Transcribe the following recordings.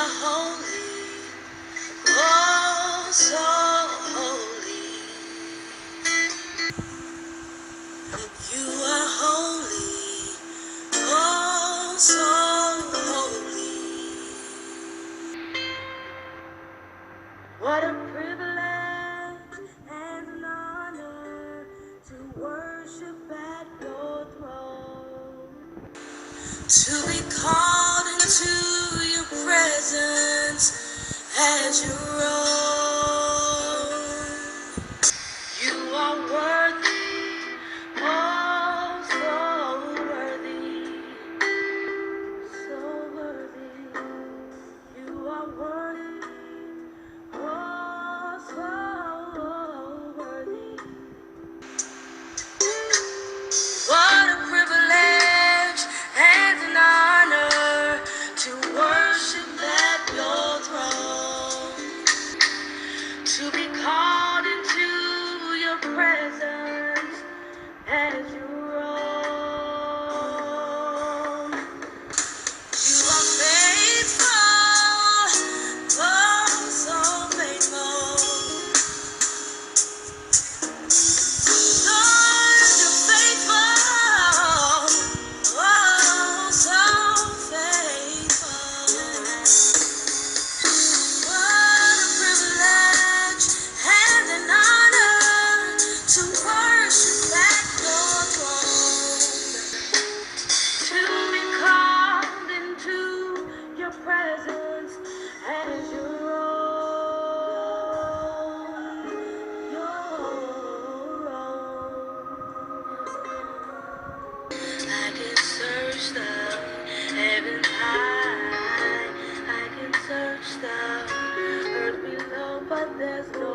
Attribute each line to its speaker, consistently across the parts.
Speaker 1: are holy, oh so holy. You are holy, oh so holy. What a privilege and an honor to worship at your throne, to be called into your presence as your own. You are worthy, oh so worthy, so worthy. You are worthy, oh so worthy. What a privilege and an honor to worship at your throne, to be called into your presence as your own. You are faithful, oh so faithful. Lord, you're faithful, oh so faithful. What a privilege and an honor to worship at your throne, to be called into your presence as your own, your own. I can search the heavens high, I can search the earth below, but there's no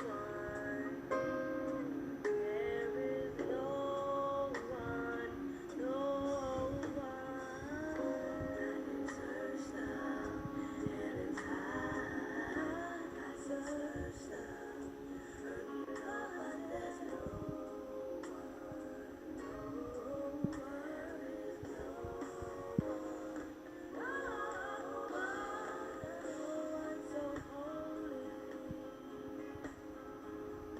Speaker 1: one. There is no one, no one. I can search the heavens high, I search the earth below, but there's no one, no one so holy,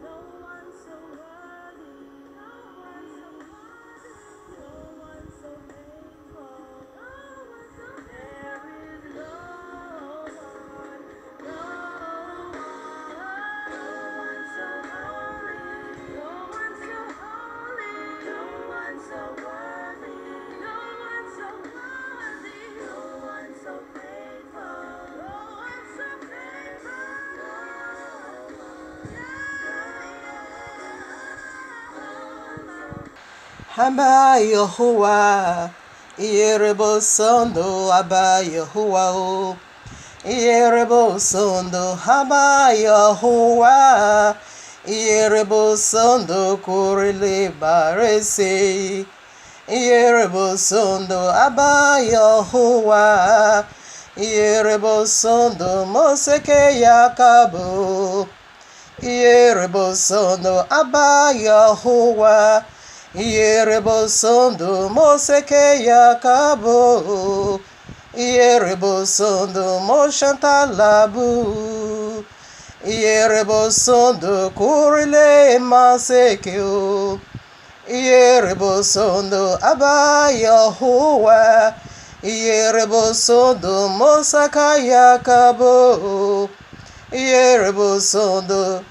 Speaker 1: no one so worthy, no one so worthy, no one so faithful, no one so there is no one, no one so holy, no one so holy, no one so worthy, no one so worthy, no one so faithful, no one so faithful, no
Speaker 2: Haba Yahuwah, Yerebo Sondo, Haba Yahuwah, Yerebo Sondo, Haba Yahuwah, Yerebo Sondo, Kurile Barese, Yerebo Sondo, Haba Yahuwah, Yerebo Sondo, Moseke Yakabo, Yerebo Sondo, Haba Yahuwah, Yerebo Sondo, Moseke Yakabo, Yerebo Sondo, Moshantalabu, Yerebo Sondo, Kurile Masekeo, Yerebo Sondo, Haba Yahuwah, Yerebo Sondo, Mosaka Yakabo, Yerebo Sondo,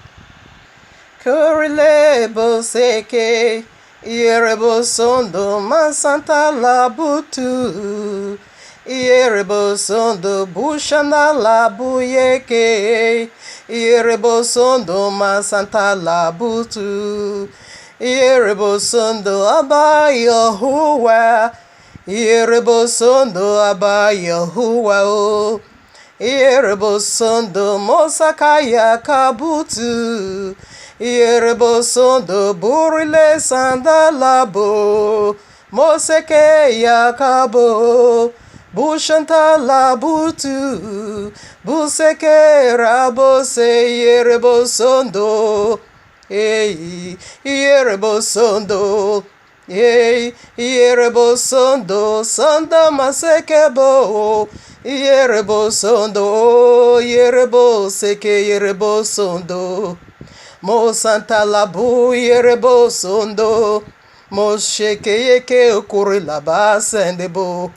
Speaker 2: Kurile Boseke, Yerebo Sondo, Masanta Labutu, Yerebo Sondo, Bushana Labuyeke, Yerebo Sondo, Masanta Labutu, Yerebo Sondo, Haba Yahuwah, Yerebo Sondo, Haba Yahuwah, Yerebo Sondo, Mosaka Yakabutu, Yerebo Sondo, Burile Sandalabo, Moseke Yakabo, Bushanta Labutu, Buseke Rabose, Yerebo Sondo, Hey, Yerebo Sondo, Hey, Yerebo Sondo, Sanda Masekebo, Yerebo sondo, yerebo seke, yerebo sondo. Mo santa labu, yerebo sondo. Mo sheke yeke okuri laba sendebo.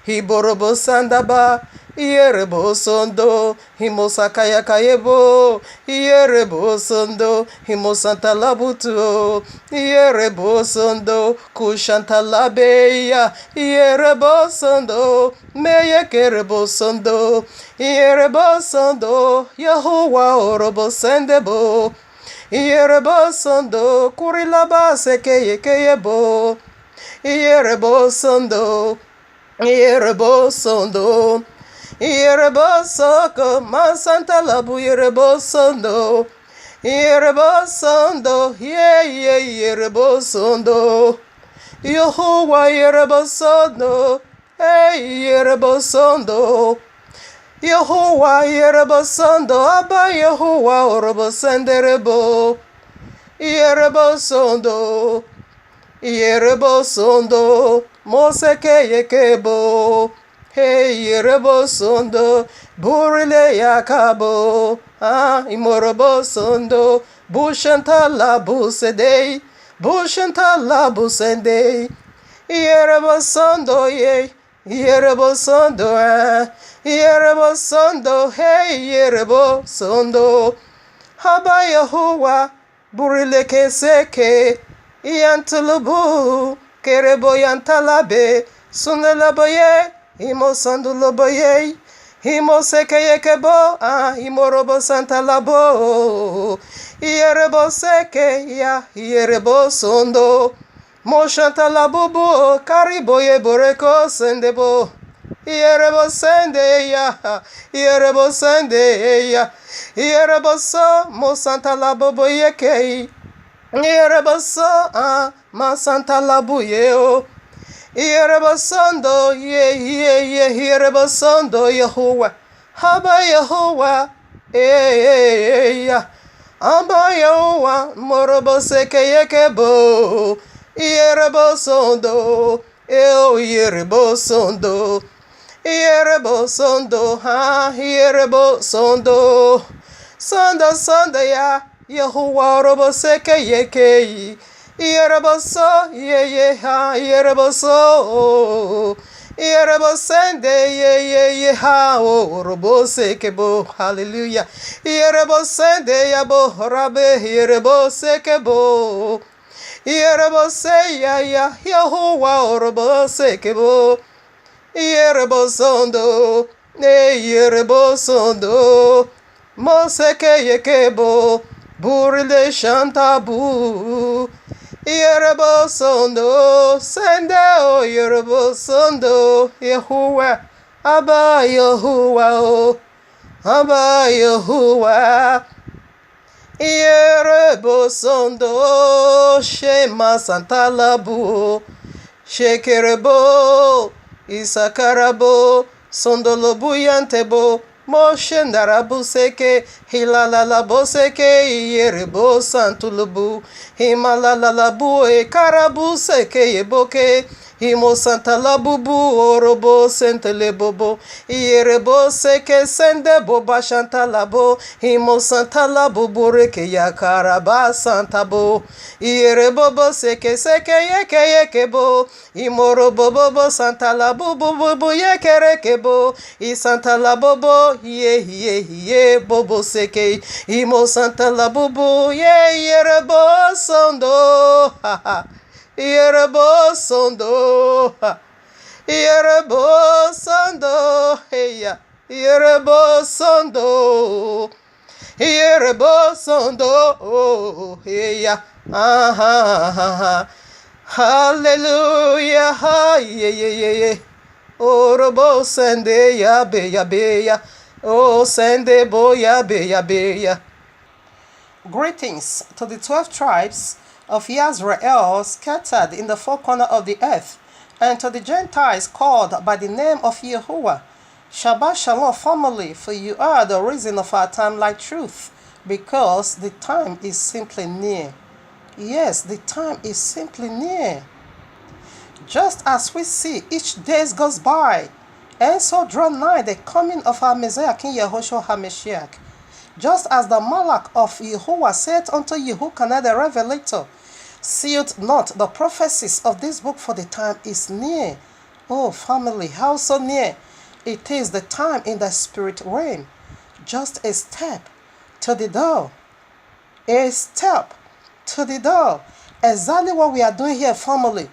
Speaker 2: Hiborobo sandaba, yerebo sondo. Himo sakaya kayebo, yerebo sondo. Himo santa labutu, yerebo sondo. Kushanta labeya, yerebo sondo. Meye kerebo sondo, yerebo sondo. Yahuwa orobo sendebo. Yerebo sondo, kurilaba seke yekeyebo. Yerebo sondo, yerebo sondo. Yerebo soko, masanta labu yerebo sondo. Yerebo sondo, yerebo sondo. Yehovah yerebo sondo, yerebo sondo. Yehovah yerebo sondo, Abba Yehovah orobo senderebo. Yerebo sondo, yerebo sondo, moseke yekebo. Hey yerebo sondo, burile yakabo. Imorobo sondo, bushanta la busedei, bushanta la busendei. Yerebo sondo ye, yerebo sondo yerebo sondo, hey yerebo sondo. Haba Yahuwa, burile keseke, yantulubu, kerebo yantalabe, sunelaboye, imo sanduloboye, imo seke yekebo, imorobo santalabo, yerebo seke ya, yerebo sondo. Mo shantalabubu, kariboye boreko sendebo. Yerebo sende ya, yerebo sende ya, yerebo so, mo santa labobo yeke, yerebo so, ma santa labu yeo, yerebo sondo, yerebo sondo, Yehovah, haba Yehovah, ya, amba Yehovah, morobo seke yekebo, yerebo sondo, yerebo sondo. Yerebo sondo, yerebo sondo. Sondo, sondo ya, Yehovah robo seke yeke. Yerebo so, yerebo so. Yerebo sende, robo seke bo, hallelujah. Yerebo sende ya bo, rabe, yerebo seke bo. Yerebo se ya, Yehovah robo seke bo. Yerebo sondo, yerebo sondo, moseke yekebo, burile shantabu. Yerebo sondo, sende o yerebo sondo, Yehovah, Abba Yehovah o, Abba Yehovah. Yerebo sondo, shema santalabu, shekerebo. Isakarabo, sondolobu yantebo, moshendarabu seke, hilalalabo seke, yerebo santulubu, himalalalabu e karabu seke yeboke, himo santalabubu, orobo sentelebobo, yerebo seke sendebo bashantalabo, himo santalabubu reke yakaraba santabo, yerebo seke seke yeke yekebo, imoro bobo santala bubu yekere kebo I santala bobo ye bobo seke imo santala bubu ye yerebo sondo yerebo sondo yerebo sondo heya yerebo sondo yerebo sondo oh heya hallelujah, yeah. Oh, robo sende ya be ya. Oh, sende bo ya be ya. Greetings to the 12 tribes of Yisrael scattered in the four corners of the earth, and to the Gentiles called by the name of Yahuwah. Shabbat Shalom, family, for you are the reason of our time like truth, because the time is simply near. Yes, the time is simply near. Just as we see each day goes by And so draw nigh the coming of our Messiah, King Yehoshua HaMashiach. Just as the Malach of Yahuwah said unto Yehukanah the Revelator, sealed not the prophecies of this book, for the time is near. Oh, family, how so near? It is the time in the spirit realm. Just a step to the door. A step to the door. Exactly what we are doing here, family.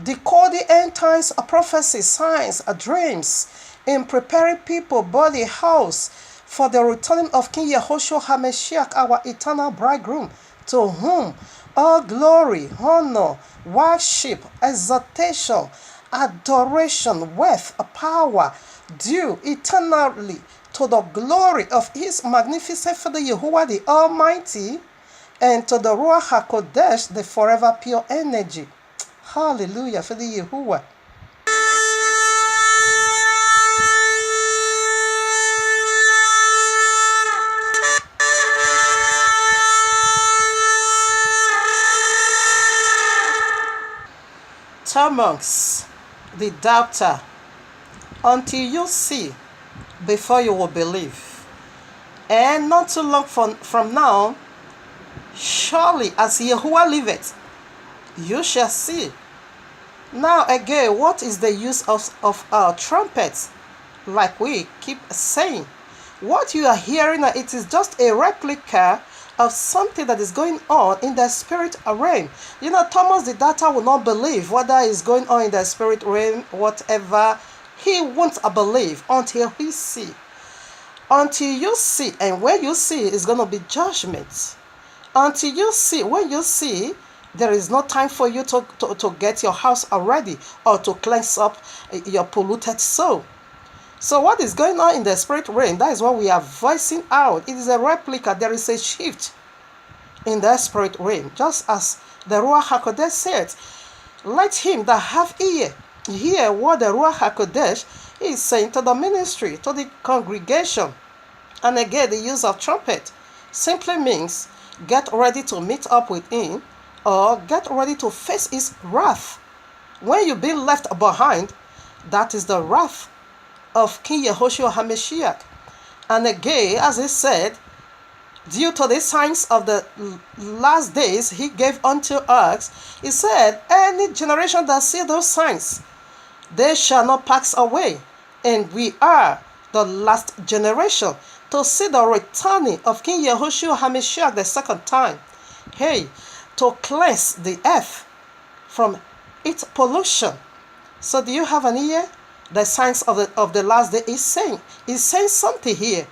Speaker 2: Decoding end times prophecies, signs, dreams, in preparing people, body, house, for the returning of King Yehoshua HaMashiach, our eternal bridegroom, to whom all glory, honor, worship, exaltation, adoration, wealth, power, due eternally to the glory of His magnificent Father Yahuwah the Almighty, and to the Ruach HaKodesh, the forever pure energy. Hallelujah, Father Yahuwah. Monks, the doubter, until you see, before you will believe. And not too long from now, surely as Yahuwah liveth, you shall see. Now again, what is the use of our trumpets? Like we keep saying, what you are hearing, it is just a replica of something that is going on in the spirit realm. You know, Thomas the doubter will not believe whether is going on in the spirit realm, whatever. He won't believe until he see. Until you see, and when you see, is going to be judgment. Until you see, when you see, there is no time for you to get your house ready or to cleanse up your polluted soul. So what is going on in the spirit realm? That is what we are voicing out. It is a replica. There is a shift in the spirit realm. Just as the Ruach HaKodesh said, let him that have ear hear what the Ruach HaKodesh is saying to the ministry, to the congregation. And again, the use of trumpet simply means get ready to meet up with him, or get ready to face his wrath. When you've been left behind, that is the wrath of King Yehoshua HaMashiach. And again, as he said, due to the signs of the last days he gave unto us, he said, any generation that see those signs, they shall not pass away. And we are the last generation to see the returning of King Yehoshua HaMashiach the second time. Hey, to cleanse the earth from its pollution. So do you have an ear? The signs of the last day is saying something here.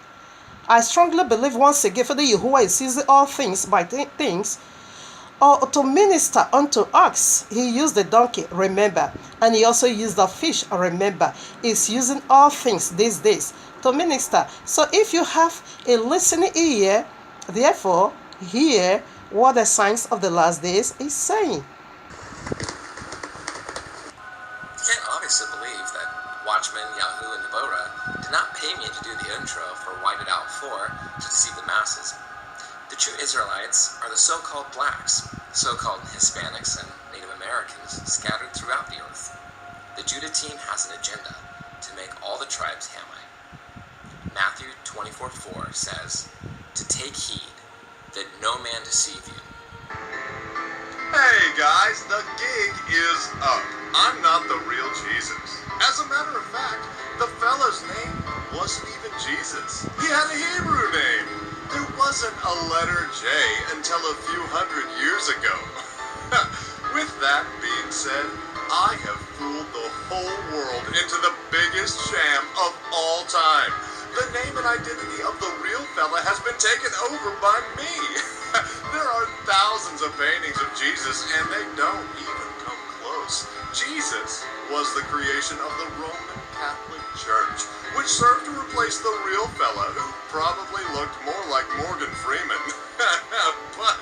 Speaker 2: I strongly believe once again, for the Yahuwah is seizing all things by things, or to minister unto us. He used the donkey, remember, and he also used the fish, remember. He's using all things these days to minister. So if you have a listening ear, therefore hear what the signs of the last days is saying.
Speaker 3: Obviously believe that Watchman, Yahoo, and Deborah did not pay me to do the intro for White It Out 4 to deceive the masses. The true Israelites are the so-called blacks, so-called Hispanics, and Native Americans scattered throughout the earth. The Judah team has an agenda to make all the tribes Hamite. Matthew 24:4 says, to take heed that no man deceive you.
Speaker 4: Hey guys, the gig is up. I'm not the real Jesus. As a matter of fact, the fella's name wasn't even Jesus. He had a Hebrew name. There wasn't a letter J until a few hundred years ago. With that being said, I have fooled the whole world into the biggest sham of all time. The name and identity of the real fella has been taken over by me. There are thousands of paintings of Jesus, and they don't even come close. Jesus was the creation of the Roman Catholic Church, which served to replace the real fella, who probably looked more like Morgan Freeman. But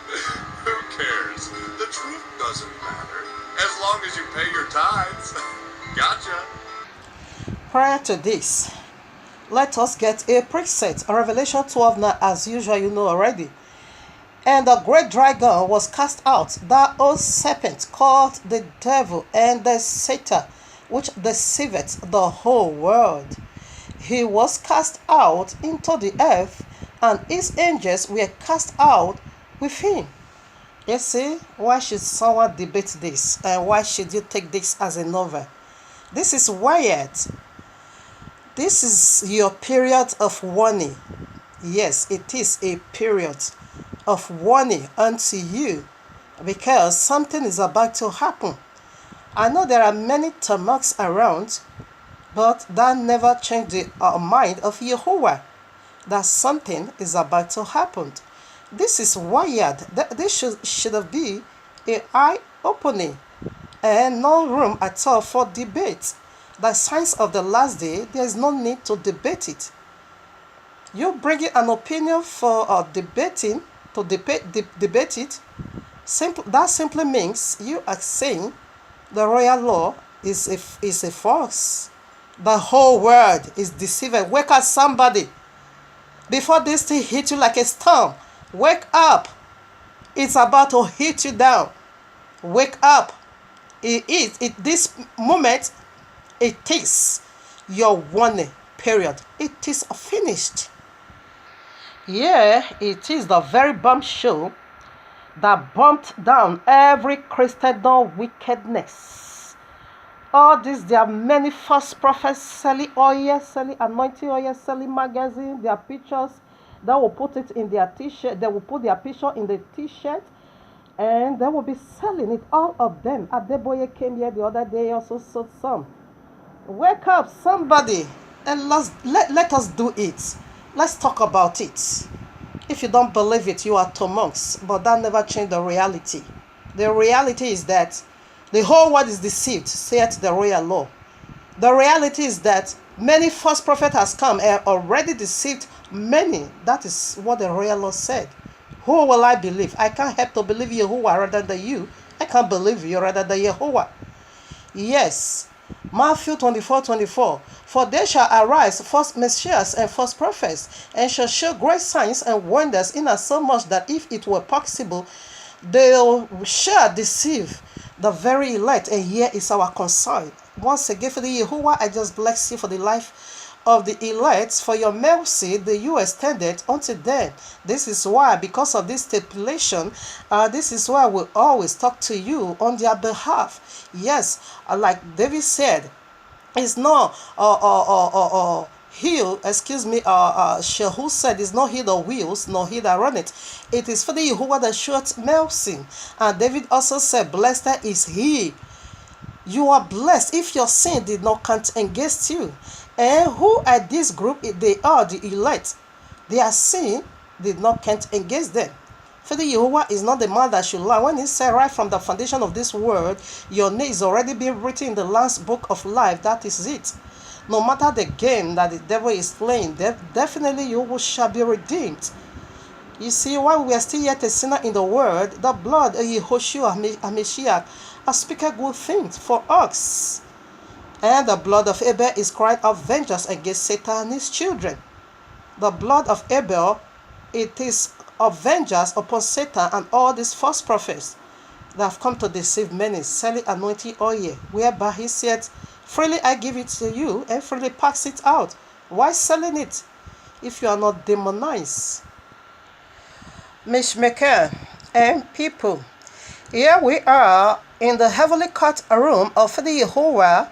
Speaker 4: who cares? The truth doesn't matter, as long as you pay your tithes. Gotcha.
Speaker 2: Prior to this, let us get a preset. Revelation 12 now, as usual, you know already. And the great dragon was cast out, that old serpent called the devil and the Satan, which deceiveth the whole world. He was cast out into the earth, and his angels were cast out with him. You see, why should someone debate this? And why should you take this as a novel? This is weird. This is your period of warning. Yes, it is a period of warning unto you because something is about to happen. I know there are many tumults around, but that never changed the mind of Yahuwah that something is about to happen. This is wired. This should be an eye-opening and no room at all for debate. The signs of the last day, there is no need to debate it. You bring an opinion for debating, to debate it, that simply means you are saying the royal law is a false. The whole world is deceived. Wake up, somebody. Before this thing hit you like a storm, wake up. It's about to hit you down. Wake up. This moment, it is your warning period. It is finished. Yeah, it is the very bombshell that bumped down every Christendom wickedness. All this, there are many false prophets selling oil, selling anointing oil, selling magazine, their pictures. They will put it in their t-shirt. They will put their picture in the t-shirt, and they will be selling it. All of them. Adeboye came here the other day, also sold some. Wake up, somebody, and let us do it. Let's talk about it. If you don't believe it, you are tumults, but that never changed the reality. The reality is that the whole world is deceived, saith the royal law. The reality is that many false prophets has come and already deceived many. That is what the royal law said. Who will I believe? I can't help to believe Yahuwah rather than you. I can't believe you rather than Yahuwah. Yes. Matthew 24:24. For they shall arise false messiahs and false prophets, and shall show great signs and wonders, insomuch that if it were possible, they shall deceive the very elect. And here is our concern. Once again, for the Yahuwah, I just bless you for the life of the elect, for your mercy that you extended unto them. This is why, because of this stipulation, this is why we always talk to you on their behalf. Yes, like David said, it's not heal, Shehu said, it's not he that wills, nor he that runneth. It is for the Yahuwah that showeth mercy. And David also said, blessed is he. You are blessed if your sin did not count against you. And who are this group? They are the elect. Their sin did not count against them. For the Yahuwah is not the man that should lie. When he said right from the foundation of this world, your name is already being written in the last book of life. That is it. No matter the game that the devil is playing, definitely you shall be redeemed. You see, while we are still yet a sinner in the world, the blood of Yehoshua HaMashiach speaketh good things for us. And the blood of Abel is crying out vengeance against Satan and his children. The blood of Abel, it is of vengeance upon Satan and all these false prophets that have come to deceive many, selling anointing oil, whereby he said, freely I give it to you, and freely pass it out. Why selling it if you are not demonized? Mishmaker and people, here we are in the heavenly courtroom of the Yahuwah,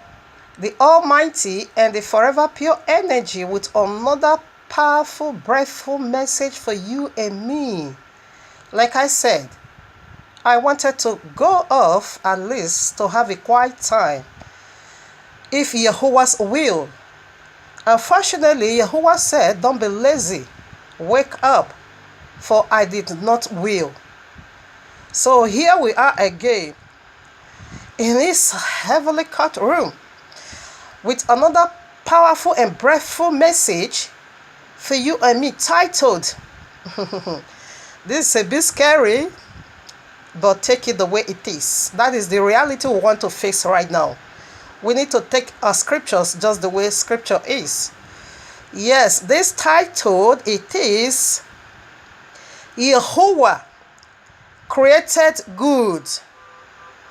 Speaker 2: the Almighty, and the forever pure energy, with another powerful, breathful message for you and me. Like I said, I wanted to go off at least to have a quiet time, if Yahuwah's will. Unfortunately, Yahuwah said, don't be lazy, wake up, for I did not will. So here we are again in this heavenly courtroom with another powerful and breathful message for you and me, titled this is a bit scary, but take it the way it is. That is the reality we want to face right now. We need to take our scriptures just the way scripture is. Yes, this title, it is Yahuwah created good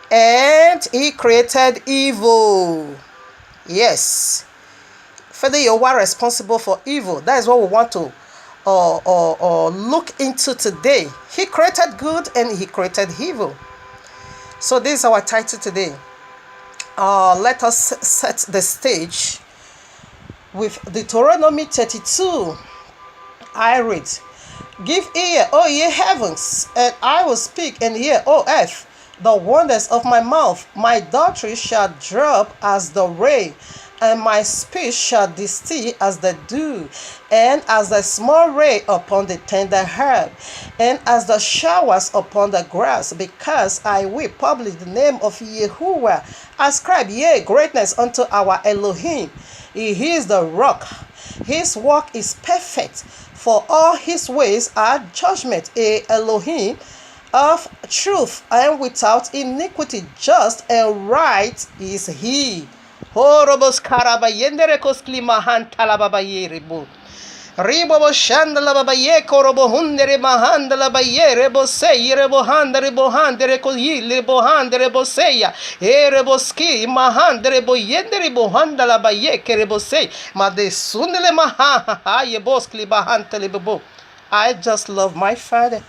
Speaker 2: and he created evil. Yes. Father, you are responsible for evil. That is what we want to look into today. He created good and he created evil. So this is our title today. Let us set the stage with Deuteronomy 32. I read, "Give ear, O ye heavens, and I will speak, and hear, O earth, the wonders of my mouth. My doctrine shall drop as the rain, and my speech shall distill as the dew, and as the small rain upon the tender herb, and as the showers upon the grass, because I will publish the name of Yahuwah. Ascribe ye greatness unto our Elohim. He is the rock. His work is perfect, for all his ways are judgment. A Elohim of truth and without iniquity, just and right is he." Horobos karabayendere kosklima hantalababayeribu. Ribobo shandala babaye korobo hundere mahandala bayere bosei rebo handere bohandere koyile bohandere boseya erebo ski mahandere boyendere bohandala baye kerebo sei made sundele maha ye boskli bahantele bobo. I just love my Father.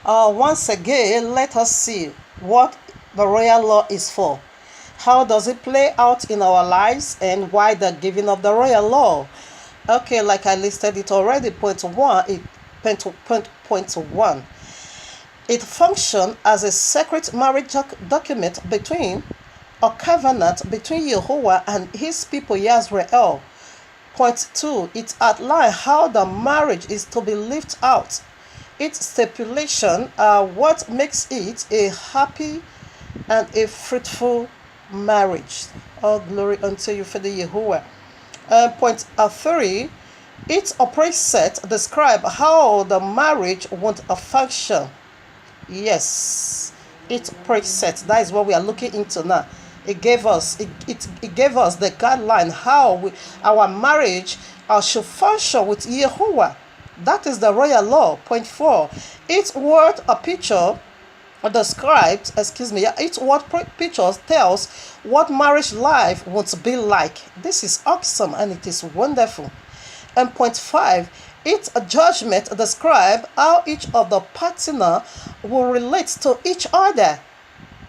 Speaker 2: Once again, let us see what the royal law is for. How does it play out in our lives, and why the giving of the royal law? Okay, like I listed it already, point one. It functions as a sacred marriage document between a covenant between Yehovah and his people Yisrael. Point 2. It outlines how the marriage is to be lived out. Its stipulation are what makes it a happy and a fruitful marriage. All glory unto you for the Yehovah. Point 3. Its operating set describe how the marriage won't function. Yes, its operating set. That is what we are looking into now. It gave us it gave us the guideline how our marriage should function with Yehovah. That is the royal law. Point 4. Each word a picture describes, each word pictures tells what marriage life wants to be like. This is awesome and it is wonderful. And point 5. Each judgment describes how each of the partner will relate to each other.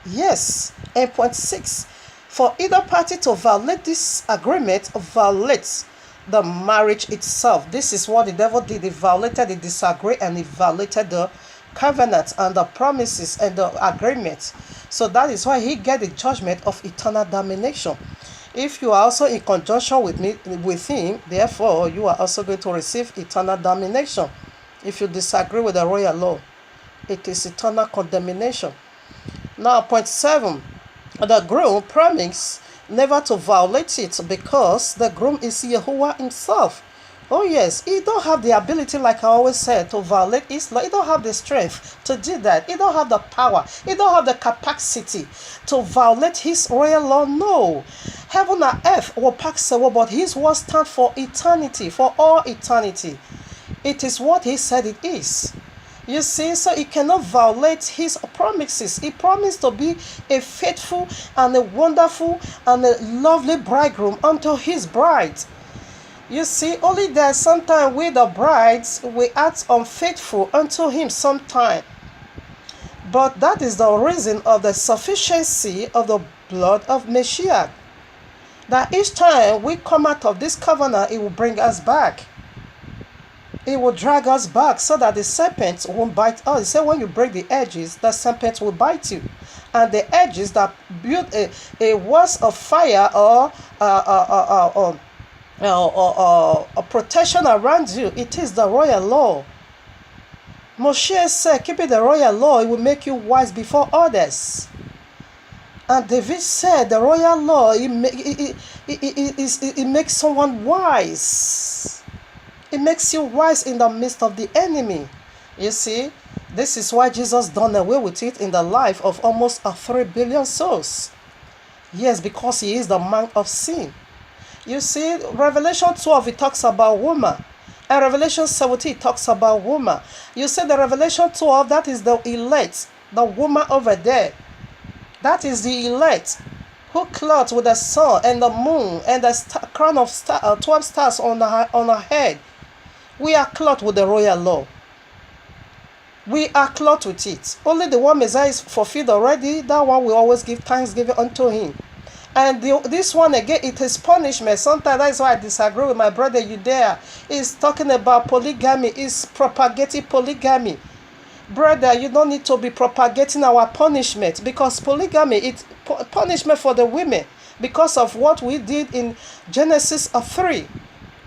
Speaker 2: Yes. And point 6. For either party to violate this agreement violates the marriage itself. This is what the devil did. He violated the disagree and he violated the covenant and the promises and the agreement. So that is why he get the judgment of eternal damnation. If you are also in conjunction with him, therefore you are also going to receive eternal damnation. If you disagree with the royal law, it is eternal condemnation. Now, point 7. The groom promised never to violate it because the groom is Yahuwah himself. Oh yes, he don't have the ability, like I always said, to violate his law. He don't have the strength to do that. He don't have the power. He don't have the capacity to violate his royal law. No. Heaven and earth will pass away, but his word stands for eternity, for all eternity. It is what he said it is. You see, so he cannot violate his promises. He promised to be a faithful and a wonderful and a lovely bridegroom unto his bride. You see, only that sometimes we the brides, we act unfaithful unto him sometime. But that is the reason of the sufficiency of the blood of Messiah. That each time we come out of this covenant, it will bring us back. It will drag us back so that the serpent won't bite us. He said when you break the edges, the serpent will bite you. And the edges that build a walls of fire or a protection around you, it is the royal law. Moshe said, keeping the royal law, it will make you wise before others. And David said, the royal law, it makes someone wise. It makes you wise in the midst of the enemy. You see, this is why Jesus done away with it in the life of almost 3 billion souls. Yes, because he is the man of sin. You see, Revelation 12, it talks about woman. And Revelation 17, it talks about woman. You see, the Revelation 12, that is the elect, the woman over there. That is the elect. who clothed with the sun and the moon and the crown of 12 stars on her head. We are clothed with the royal law. We are clothed with it. Only the one Messiah is fulfilled already. That one we always give thanksgiving unto him. And this one again, it is punishment. Sometimes that's why I disagree with my brother Judea. He's talking about polygamy. He's propagating polygamy. Brother, you don't need to be propagating our punishment, because polygamy, it's punishment for the women because of what we did in Genesis 3.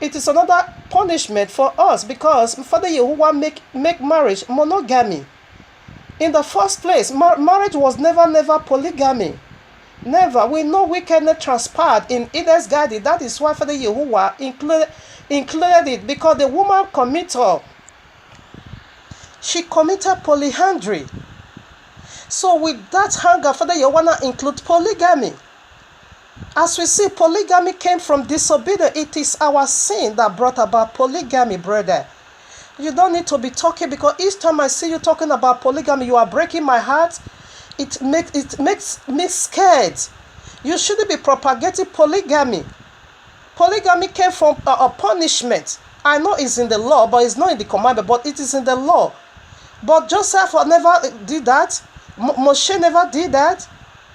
Speaker 2: It is another punishment for us because Father Yehovah make marriage monogamy. In the first place, marriage was never polygamy. Never. We know wickedness transpired in Eden's garden. That is why Father Yehovah included it, because the woman she committed polyandry. So with that hunger, Father Yehovah include polygamy. As we see, polygamy came from disobedience. It is our sin that brought about polygamy, brother. You don't need to be talking, because each time I see you talking about polygamy, you are breaking my heart. It makes me scared. You shouldn't be propagating polygamy. Polygamy came from a punishment. I know it's in the law, but it's not in the commandment, but it is in the law. But Joseph never did that. Moshe never did that.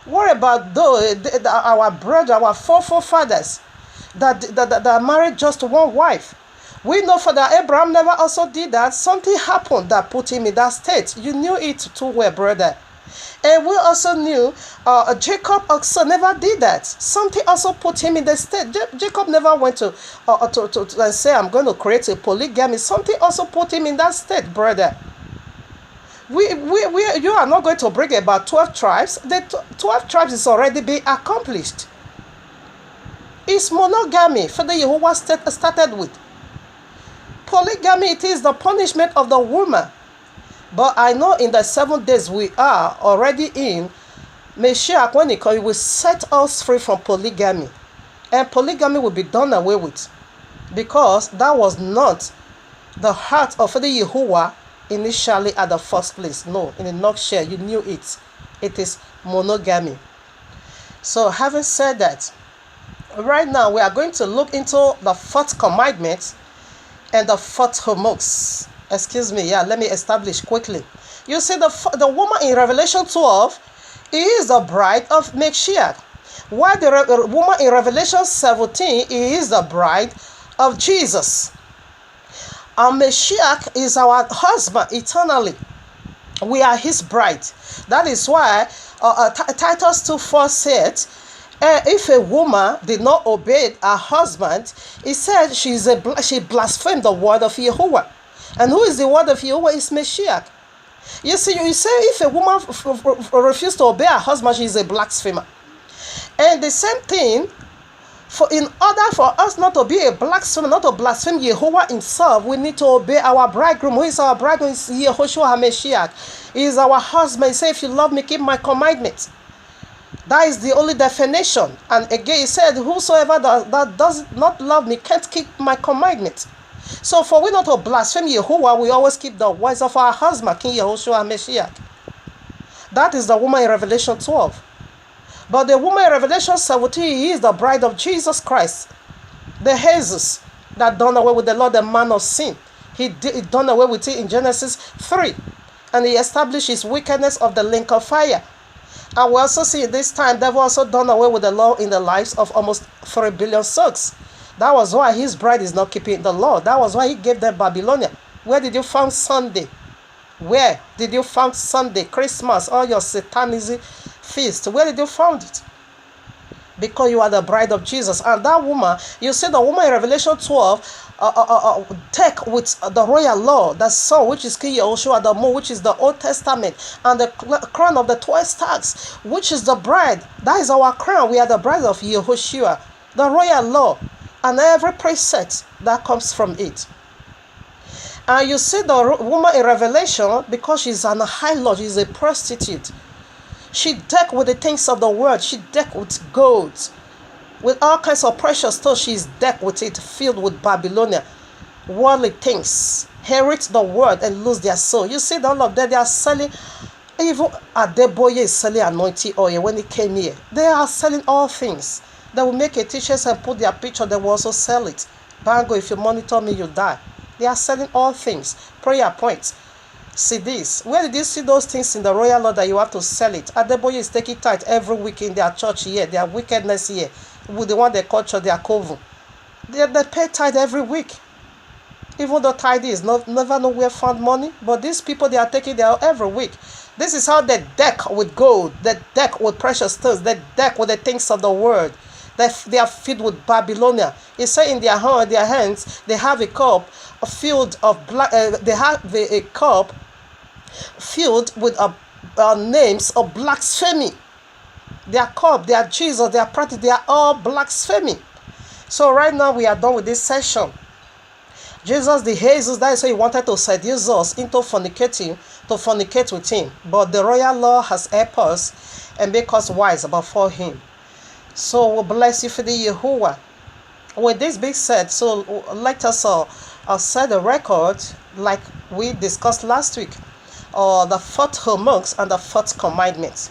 Speaker 2: What about our brother, our forefathers that married just one wife? We know Father Abraham never also did that. Something happened that put him in that state. You knew it too well, brother. And we also knew Jacob also never did that. Something also put him in the state. Jacob never went to say, I'm going to create a polygamy. Something also put him in that state, brother. You are not going to bring about 12 tribes. The 12 tribes is already being accomplished. It's monogamy. Father Yehovah started with. Polygamy, it is the punishment of the woman. But I know in the 7 days we are already in, Mashiach, when he comes, he will set us free from polygamy. And polygamy will be done away with. Because that was not the heart of Father Yehovah initially at the first place. No, in a nutshell, you knew it. It is monogamy. So having said that, right now we are going to look into the 4th commandment and the 4th homos. Excuse me, let me establish quickly. You see, the woman in Revelation 12 is the bride of Mashiach, while the woman in Revelation 17 is the bride of Jesus. And Mashiach is our husband eternally. We are his bride. That is why Titus 2:4 said, if a woman did not obey her husband, it said she blasphemed the word of Yehovah. And who is the word of Yehovah? Is Mashiach. You see, you say if a woman refuses to obey her husband, she is a blasphemer. And the same thing, in order for us not to be a blasphemer, not to blaspheme Yehovah himself, we need to obey our bridegroom. Who is our bridegroom? Is Yehoshua HaMashiach. He is our husband. He said, if you love me, keep my commandments. That is the only definition. And again, he said, whosoever that does not love me can't keep my commandments. So for we not to blaspheme Yehovah, we always keep the words of our husband, King Yehoshua HaMashiach. That is the woman in Revelation 12. But the woman in Revelation 17 is the bride of Jesus Christ. The Jesus that done away with the law, the man of sin. He done away with it in Genesis 3. And he established his wickedness of the lake of fire. And we also see this time, devil also done away with the law in the lives of almost 3 billion souls. That was why his bride is not keeping the law. That was why he gave them Babylonia. Where did you find Sunday? Where did you find Sunday, Christmas, all your satanism feast? Where did you find it? Because you are the bride of Jesus. And that woman, you see the woman in Revelation 12, take with the royal law, the sun, which is King Yehoshua, the moon, which is the Old Testament, and the crown of the 12 stars, which is the bride. That is our crown. We are the bride of Yehoshua, the royal law, and every precept that comes from it. And you see the woman in Revelation, because she's an harlot, she's a prostitute. She decked with the things of the world. She decked with gold, with all kinds of precious stuff. She's decked with it, filled with Babylonia, worldly things. Inherit the world and lose their soul. You see, all of them, they are selling Even Adeboye is selling anointing oil when he came here. They are selling all things. They will make a t-shirt and put their picture, they will also sell it. Bango, if you monitor me, you die. They are selling all things. Prayer points. See this. Where did you see those things in the royal law that you have to sell it? Adeboye is taking tithe every week in their church here, their wickedness here. With the one they call church, their coven. They pay tithe every week. Even though tithe is never nowhere found money, but these people, they are taking their every week. This is how they deck with gold, they deck with precious stones, they deck with the things of the world. They are filled with Babylonia. It says in their hands, they have a cup filled of black. They have a cup filled with names of blasphemy. Their cup, their Jesus, their practice, they are all blasphemy. So right now we are done with this session. Jesus, the Jesus, that is why he wanted to seduce us into fornicating, to fornicate with him. But the royal law has helped us and make us wise before him. So we bless you for the Yahuwah. With this being said, so let us set the record like we discussed last week. The fourth monks and the fourth commandment.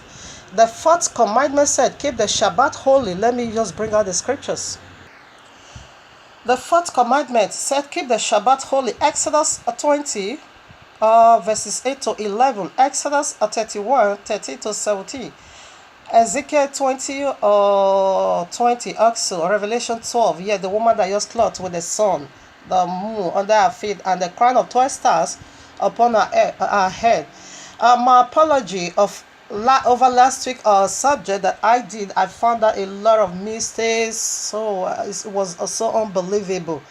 Speaker 2: The fourth commandment said, keep the Shabbat holy. Let me just bring out the scriptures. The fourth commandment said, keep the Shabbat holy. Exodus 20, verses 8 to 11. Exodus 31, 13 to 17. Ezekiel 20, 20 also. Revelation 12. Yeah, the woman that just clothed with the sun, the moon under her feet, and the crown of 12 stars upon her head. My apology over last week subject that I did, I found out a lot of mistakes, so it was so unbelievable.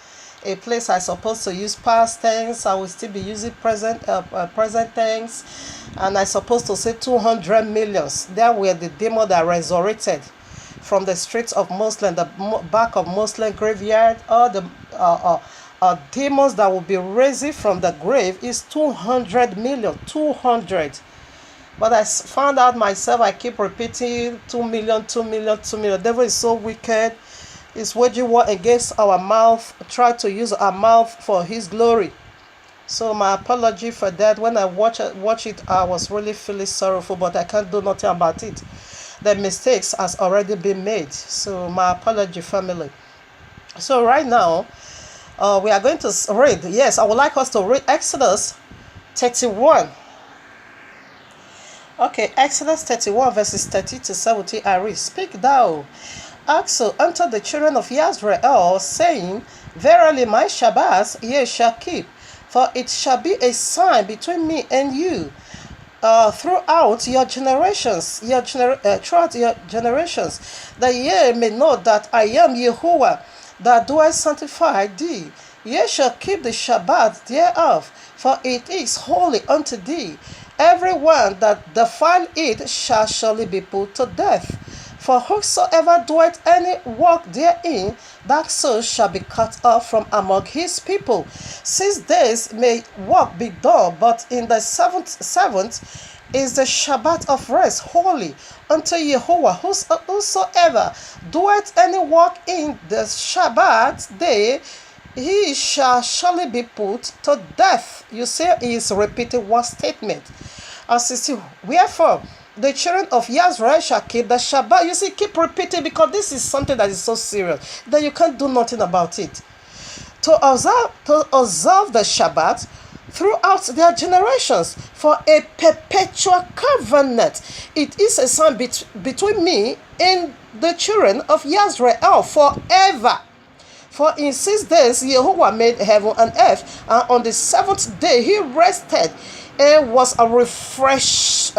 Speaker 2: A place I supposed to use past tense, I will still be using present tense, and I supposed to say 200 millions. There were the demons that resurrected from the streets of Muslim, the back of Muslim graveyard. All the demons that will be raised from the grave is 200 million, 200. But I found out myself, I keep repeating 2 million, 2 million, 2 million. The devil is so wicked. He's waging war against our mouth, try to use our mouth for his glory. So my apology for that. When I watch it, I was really feeling sorrowful, but I can't do nothing about it. The mistakes has already been made. So my apology, family. So right now, we are going to read. Yes, I would like us to read Exodus 31. Okay, Exodus 31 verses 30 to 70. I read, speak thou also unto the children of Israel, saying, verily my Shabbats ye shall keep, for it shall be a sign between me and you throughout your generations, that ye may know that I am Yahuwah, that do I sanctify thee. Ye shall keep the Shabbat thereof, for it is holy unto thee. Everyone that defile it shall surely be put to death. For whosoever doeth any work therein, that soul shall be cut off from among his people. 6 days may work be done, but in the seventh is the Shabbat of rest, holy unto Yahuwah. Whosoever doeth any work in the Shabbat day, he shall surely be put to death. You see, he is repeating one statement. As you see, wherefore the children of Israel shall keep the Shabbat. You see, keep repeating, because this is something that is so serious that you can't do nothing about it. To observe the Shabbat throughout their generations for a perpetual covenant. It is a sign between me and the children of Israel forever. For in 6 days Yahuwah made heaven and earth, and on the 7th day he rested and was refreshed.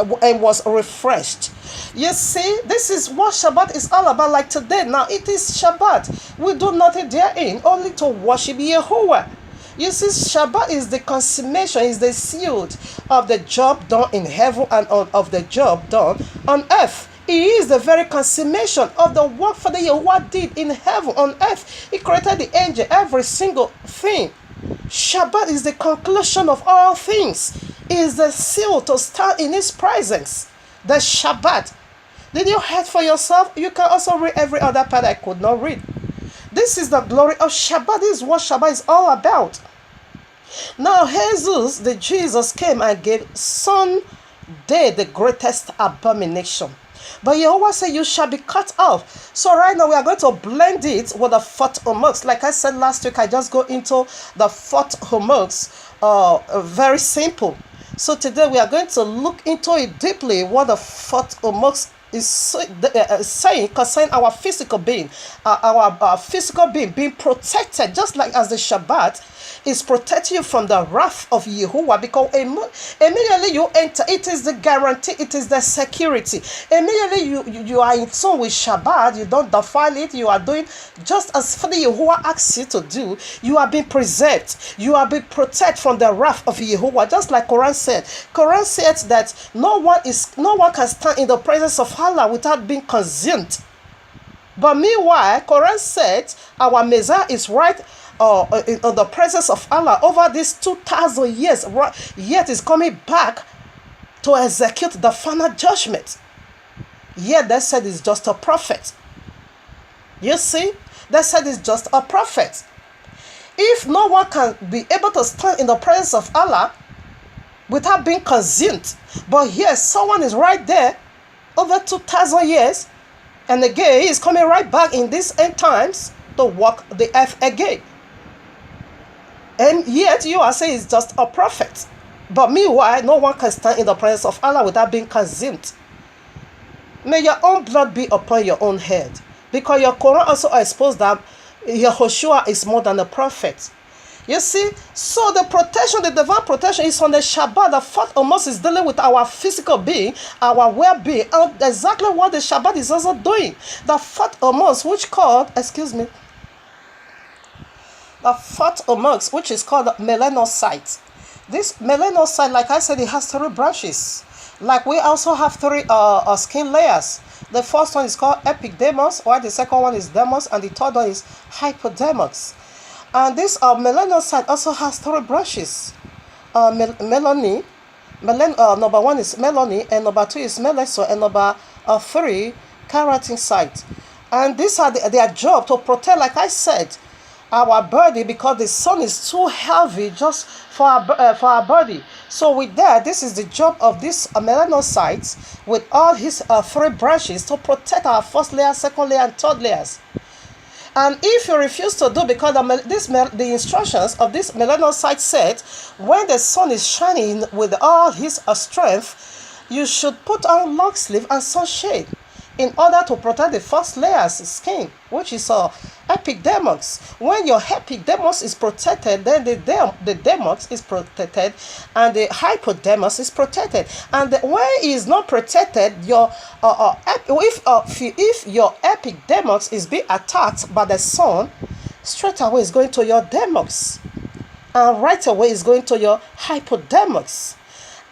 Speaker 2: You see, this is what Shabbat is all about. Like today, now it is Shabbat. We do nothing therein, only to worship Yahuwah. You see, Shabbat is the consummation, is the seal of the job done in heaven and of the job done on earth. It is the very consummation of the work for the Yahuwah did in heaven, on earth. He created the angel, every single thing. Shabbat is the conclusion of all things. It is the seal to stand in his presence. The Shabbat. Did you hear for yourself? You can also read every other part I could not read. This is the glory of Shabbat. This is what Shabbat is all about. Now Jesus, the Jesus, came and gave son they the greatest abomination. But Jehovah said, you shall be cut off. So right now we are going to blend it with the fourth hallmarks. Like I said last week, I just go into the fourth hallmarks. Very simple. So today we are going to look into it deeply, what the fourth hallmarks is saying concerning our physical being, our physical being protected, just like as the Shabbat is protecting you from the wrath of Yahuwah, because immediately you enter, it is the guarantee, it is the security. Immediately you are in tune with Shabbat, you don't defile it, you are doing just as the Yahuwah asks you to do. You are being preserved, you are being protected from the wrath of Yahuwah, just like Quran said. Quran says that no one can stand in the presence of Allah without being consumed. But meanwhile, Quran said our Messiah is right in the presence of Allah over these 2,000 years, yet is coming back to execute the final judgment. Yet they said he's just a prophet. You see, they said he's just a prophet. If no one can be able to stand in the presence of Allah without being consumed, but here someone is right there over 2,000 years, and again he is coming right back in these end times to walk the earth again. And yet you are saying it's just a prophet. But meanwhile, no one can stand in the presence of Allah without being consumed. May your own blood be upon your own head. Because your Quran also exposed that Yahushua is more than a prophet. You see, so the protection, the divine protection is on the Shabbat. The fourth almost is dealing with our physical being, our well-being, and exactly what the Shabbat is also doing. The fourth almost, which called, the fourth amongst, which is called melanocyte. This melanocyte, like I said, it has 3 branches. Like we also have 3 skin layers. The first one is called epidermis, while the second one is dermis, and the third one is hypodermis. And this melanocyte also has 3 branches. Number 1 is melanie, and number 2 is melasma, and number 3 keratinocyte. And these are their job to protect, like I said, our body, because the sun is too heavy just for our body. So with that, this is the job of this melanocytes with all his 3 branches to protect our first layer, second layer, and third layers. And if you refuse to do, because the instructions of this melanocyte said, when the sun is shining with all his strength, you should put on long sleeve and sunshade in order to protect the first layer's skin, which is epidermis. When your epidermis is protected, then the dermis is protected, and the hypodermis is protected. And when it is not protected, if your epidermis is being attacked by the sun, straight away is going to your dermis, and right away is going to your hypodermis.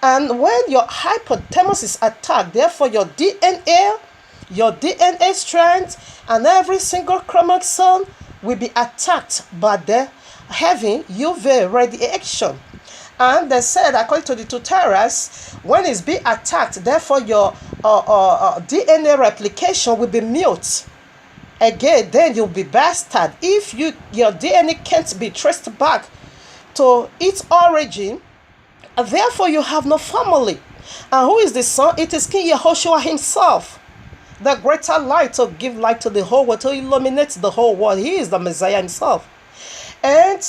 Speaker 2: And when your hypodermis is attacked, therefore your DNA strand and every single chromosome will be attacked by the heavy UV radiation. And they said, according to the tutorials, when it's being attacked, therefore your DNA replication will be mute. Again, then you'll be bastard. If your DNA can't be traced back to its origin, therefore you have no family. And who is the son? It is King Yahushua himself, the greater light, to give light to the whole world, to illuminate the whole world. He is the Messiah himself. And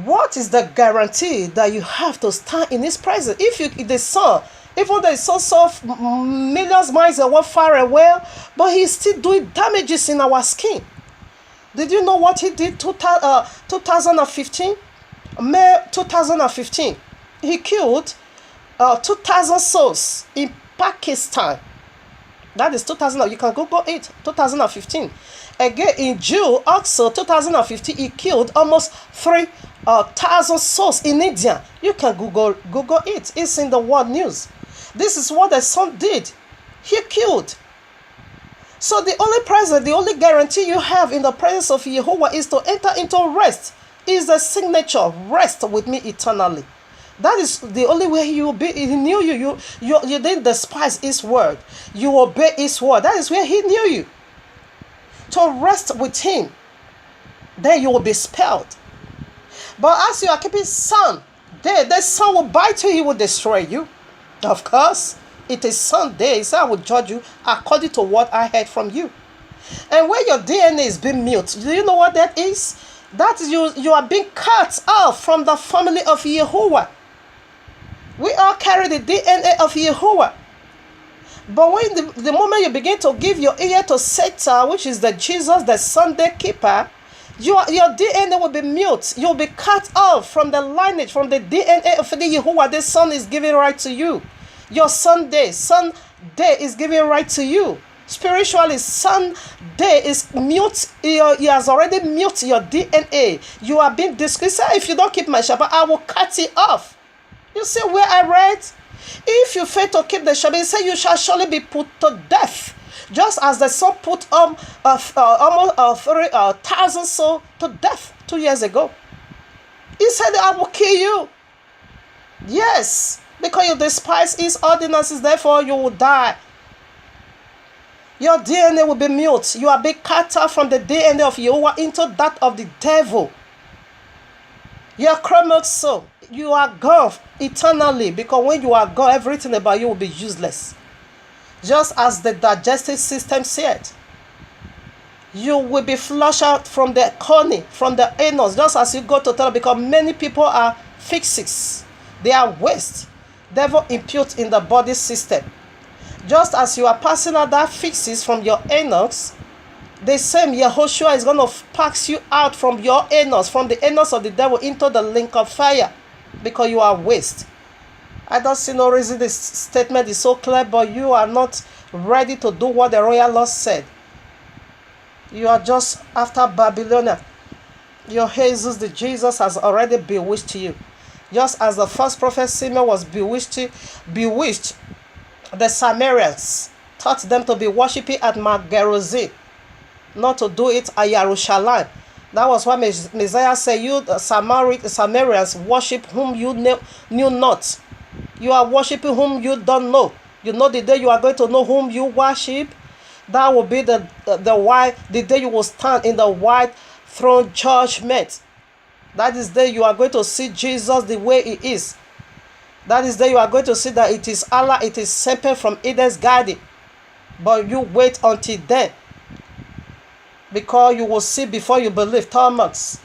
Speaker 2: what is the guarantee that you have to stand in his presence? If the sun, even though it's so millions of miles away, far away, but he's still doing damages in our skin. Did you know what he did 2015? May 2015. He killed 2,000 souls in Pakistan. That is 2000. You can Google it. 2015. Again, in June, also 2015, he killed almost 3,000 souls in India. You can Google it. It's in the world news. This is what the son did. He killed. So the only presence, the only guarantee you have in the presence of Yahuwah is to enter into rest. Is the signature, rest with me eternally. That is the only way you will be. He knew you. You didn't despise his word. You obey his word. That is where he knew you. To rest with him, then you will be spelled. But as you are keeping sun, the sun will bite you. He will destroy you. Of course, it is Sunday, so I will judge you according to what I heard from you. And when your DNA is being mute, do you know what that is? That is you are being cut off from the family of Yahuwah. We all carry the DNA of Yahuwah. But when the moment you begin to give your ear to Satan, which is the Jesus, the Sunday keeper, your DNA will be mute. You'll be cut off from the lineage, from the DNA of the Yahuwah. The Son is giving right to you. Your Sunday is giving right to you. Spiritually, Sunday is mute. He has already mute your DNA. You are being disgraced. If you don't keep my Shabbat, I will cut it off. You see where I read? If you fail to keep the Shabbat, he said you shall surely be put to death. Just as the Son put almost 1,000 souls to death 2 years ago. He said, I will kill you. Yes, because you despise his ordinances, therefore you will die. Your DNA will be mute. You are being cut off from the DNA of Yahuwah into that of the devil. Your chromosome, you are gone eternally, because when you are gone, everything about you will be useless. Just as the digestive system said, you will be flushed out from the corny, from the anus, just as you go to tell, because many people are fixes. They are waste. Devil impute in the body system. Just as you are passing out that fixes from your anus, the same Yehoshua is going to pass you out from your anus, from the anus of the devil into the lake of fire, because you are waste. I don't see no reason this statement is so clear, but you are not ready to do what the royal law said. You are just after Babylonia. Your Jesus, the Jesus, has already bewitched you. Just as the first prophet Simeon was bewitched, the Samaritans taught them to be worshipping at Mount Gerizim, not to do it at Jerusalem. That was why Messiah said, you the Samaritans worship whom you knew not. You are worshiping whom you don't know. You know the day you are going to know whom you worship. That will be the day you will stand in the white throne judgment. That is the day you are going to see Jesus the way he is. That is the day you are going to see that it is Allah, it is sent from Eden's garden. But you wait until then, because you will see before you believe. Thomas,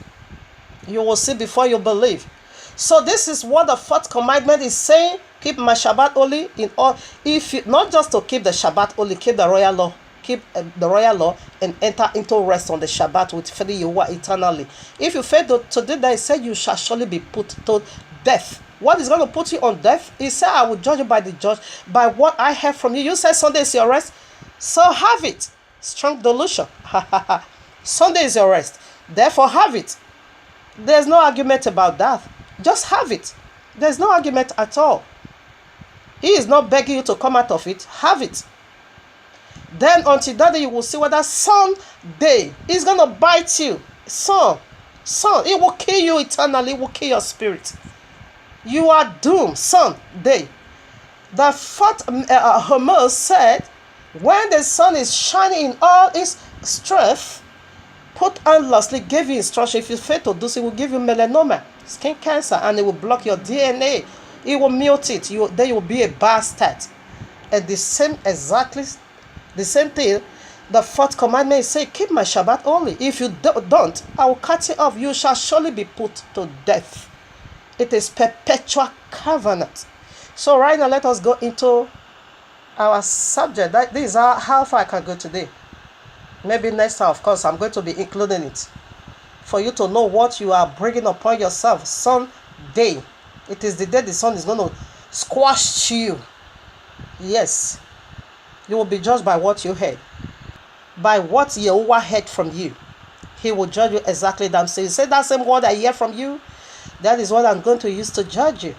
Speaker 2: you will see before you believe. So this is what the fourth commandment is saying. Keep my Shabbat holy in all. If you, not just to keep the Shabbat holy, keep the royal law. Keep the royal law and enter into rest on the Shabbat with Yahuwah eternally. If you fail to do that, he said you shall surely be put to death. What is going to put you on death? He said, I will judge you by the judge, by what I heard from you. You said Sunday is your rest, so have it. Strong delusion. Sunday is your rest, therefore have it. There's no argument about that. Just have it. There's no argument at all. He is not begging you to come out of it. Have it. Then until that day, you will see whether Sunday is going to bite you. Son, it will kill you eternally. It will kill your spirit. You are doomed. Sunday. The fourth Hermes said, when the sun is shining in all its strength, put endlessly, give you instruction. If you fail to do so, it will give you melanoma, skin cancer, and it will block your DNA. It will mute it. Then you will be a bastard. And the same thing, the fourth commandment say, keep my Shabbat holy. If you don't, I will cut it off. You shall surely be put to death. It is perpetual covenant. So right now, let us go into our subject. These are how far I can go today. Maybe next time, of course, I'm going to be including it, for you to know what you are bringing upon yourself. Sunday. It is the day the sun is going to squash you. Yes. You will be judged by what you heard. By what Yahuwah heard from you. He will judge you exactly that same. Say that same word I hear from you. That is what I'm going to use to judge you.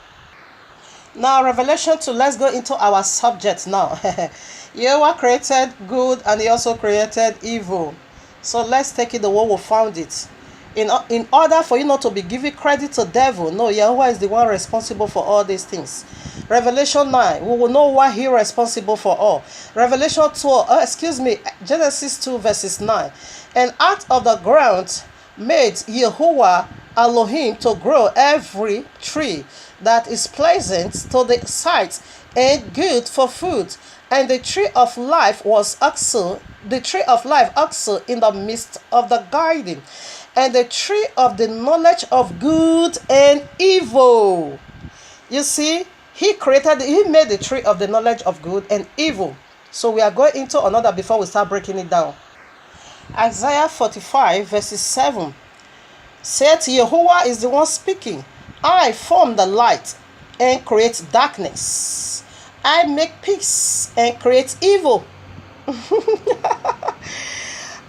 Speaker 2: Now, Revelation 2, let's go into our subject now. Yahuwah created good and he also created evil. So let's take it the way we found it. In order for you not to be giving credit to the devil, no, Yahuwah is the one responsible for all these things. Revelation 9, we will know why he is responsible for all. Revelation 2, Genesis 2 verses 9. And out of the ground made Yahuwah Elohim to grow every tree that is pleasant to the sight and good for food. And the tree of life also in the midst of the garden, and the tree of the knowledge of good and evil. You see, he made the tree of the knowledge of good and evil. So we are going into another before we start breaking it down. Isaiah 45 verses 7 said, Jehovah is the one speaking. I form the light and create darkness. I make peace and create evil.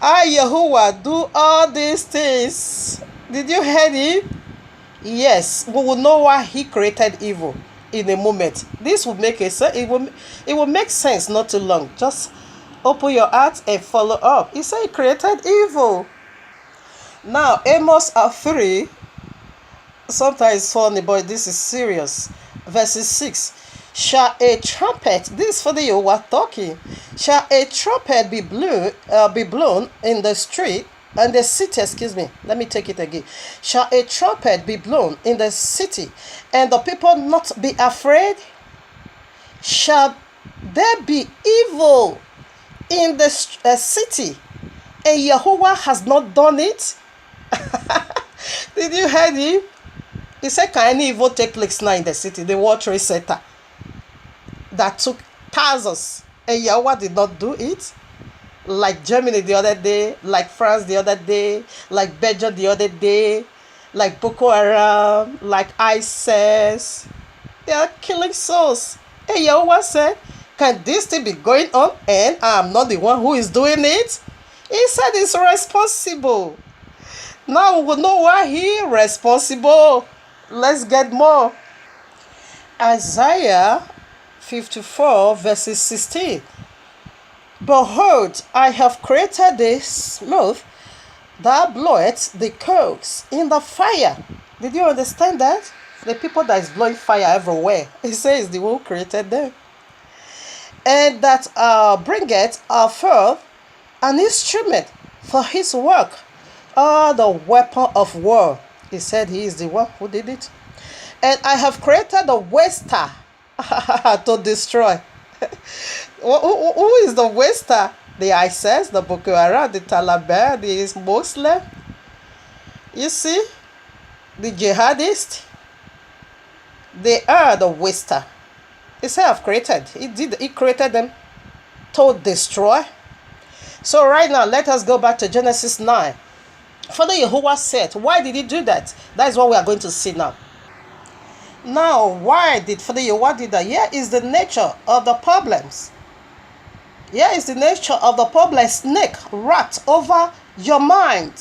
Speaker 2: I, Jehovah, do all these things. Did you hear him? Yes, we will know why he created evil in a moment. This will make it will make sense not too long. Just open your heart and follow up. He said he created evil. Now, Amos 3, sometimes funny, but this is serious. Verses 6. Shall a trumpet, this is for the Jehovah talking, shall a trumpet be blown in the street, and the city, let me take it again. Shall a trumpet be blown in the city, and the people not be afraid? Shall there be evil in the city, and Jehovah has not done it? Did you hear him? He said, can any evil take place now in the city? The World Trade Center that took thousands, and Yahweh did not do it? Like Germany the other day, like France the other day, like Belgium the other day, like Boko Haram, like ISIS. They are killing souls. And Yahweh said, can this thing be going on and I'm not the one who is doing it? He said it's responsible. Now we will know why he is responsible. Let's get more. Isaiah 54 verses 16. Behold, I have created this mouth that bloweth the coals in the fire. Did you understand that? The people that is blowing fire everywhere. He says the one who created them. And that bringeth forth an instrument for his work, the weapon of war. He said he is the one who did it. And I have created a waster to destroy. Who is the waster? The ISIS, the Boko Haram, the Taliban, the Muslim. You see, the jihadists, they are the waster. He said, I've created. He created them to destroy. So right now, let us go back to Genesis 9. Father Jehovah said, why did he do that? That is what we are going to see now. Now, why did Father Jehovah do that? Here is the nature of the problems. Here is the nature of the problem. Snake rat over your mind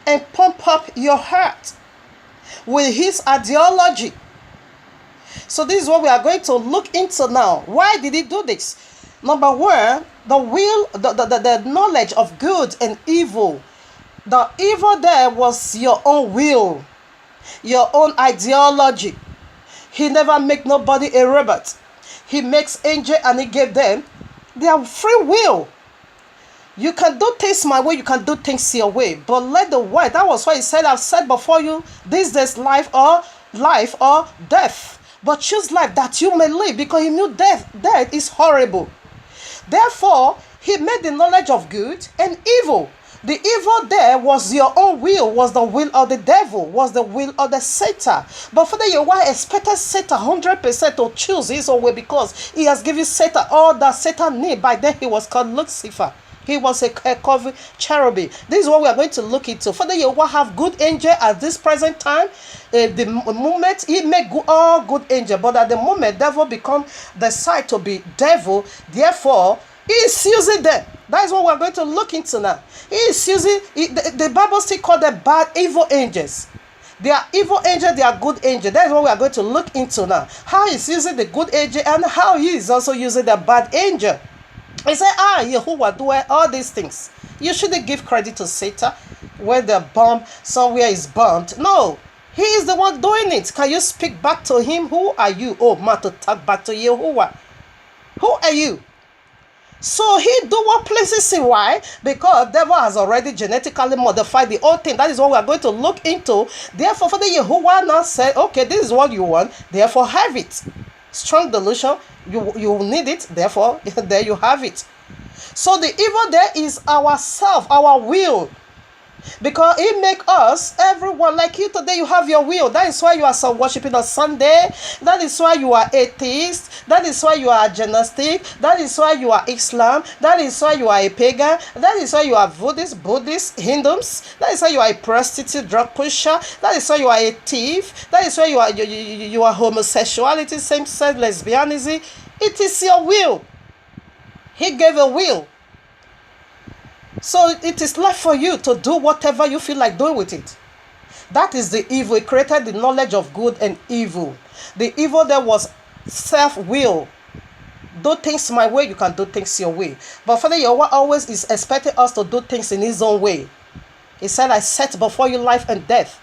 Speaker 2: and pump up your heart with his ideology. So this is what we are going to look into now. Why did he do this? Number one, the knowledge of good and evil. The evil there was your own will, your own ideology. He never make nobody a robot. He makes angel and he gave them their free will. You can do things my way, you can do things your way. But let the word, that was why he said, I've said before you, this is life or death. But choose life that you may live, because he knew death is horrible. Therefore, he made the knowledge of good and evil. The evil there was your own will, was the will of the devil, was the will of the Satan. But Father Yahweh expected Satan 100% to choose his own way, because he has given Satan all that Satan need. By then he was called Lucifer. He was a covered cherubim. This is what we are going to look into. Father Yahweh have good angel at this present time. The moment he make all good angel, but at the moment devil become the side to be devil. Therefore, he is using them. That is what we are going to look into now. He is using, the Bible still call them bad, evil angels. They are evil angels, they are good angels. That is what we are going to look into now. How he is using the good angel and how he is also using the bad angel. He said, Yahuwah do all these things. You shouldn't give credit to Satan when the bomb somewhere is bombed. No, he is the one doing it. Can you speak back to him? Who are you? Oh, man, to talk back to Yahuwah. Who are you? So he do what pleases him. Why? Because devil has already genetically modified the whole thing. That is what we are going to look into. Therefore, Father Yahuwah now said, okay, this is what you want. Therefore, have it. Strong delusion. You need it. Therefore, there you have it. So the evil there is ourself, our will. Because it make us, everyone, like you today, you have your will. That is why you are some worshiping on Sunday. That is why you are atheist. That is why you are agnostic. That is why you are Islam. That is why you are a pagan. That is why you are Buddhist, Hindus. That is why you are a prostitute, drug pusher. That is why you are a thief. That is why you are homosexuality, same-sex, lesbianism. It is your will. He gave a will. So it is left for you to do whatever you feel like doing with it. That is the evil. It created the knowledge of good and evil. The evil there was self-will. Do things my way, you can do things your way. But Father Yahweh always is expecting us to do things in his own way. He said, I set before you life and death.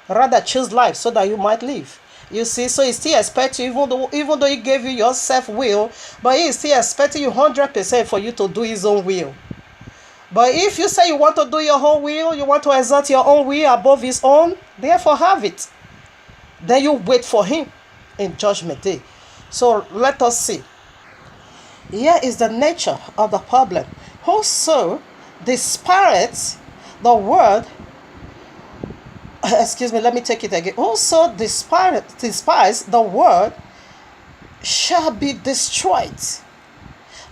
Speaker 2: Rather choose life so that you might live. You see, so he still expects you, even though he gave you your self-will, but he is still expecting you 100% for you to do his own will. But if you say you want to do your own will, you want to exalt your own will above his own, therefore have it. Then you wait for him in judgment day. So let us see. Here is the nature of the problem. Whoso despise the word, excuse me, let me take it again. Whoso despise the word shall be destroyed.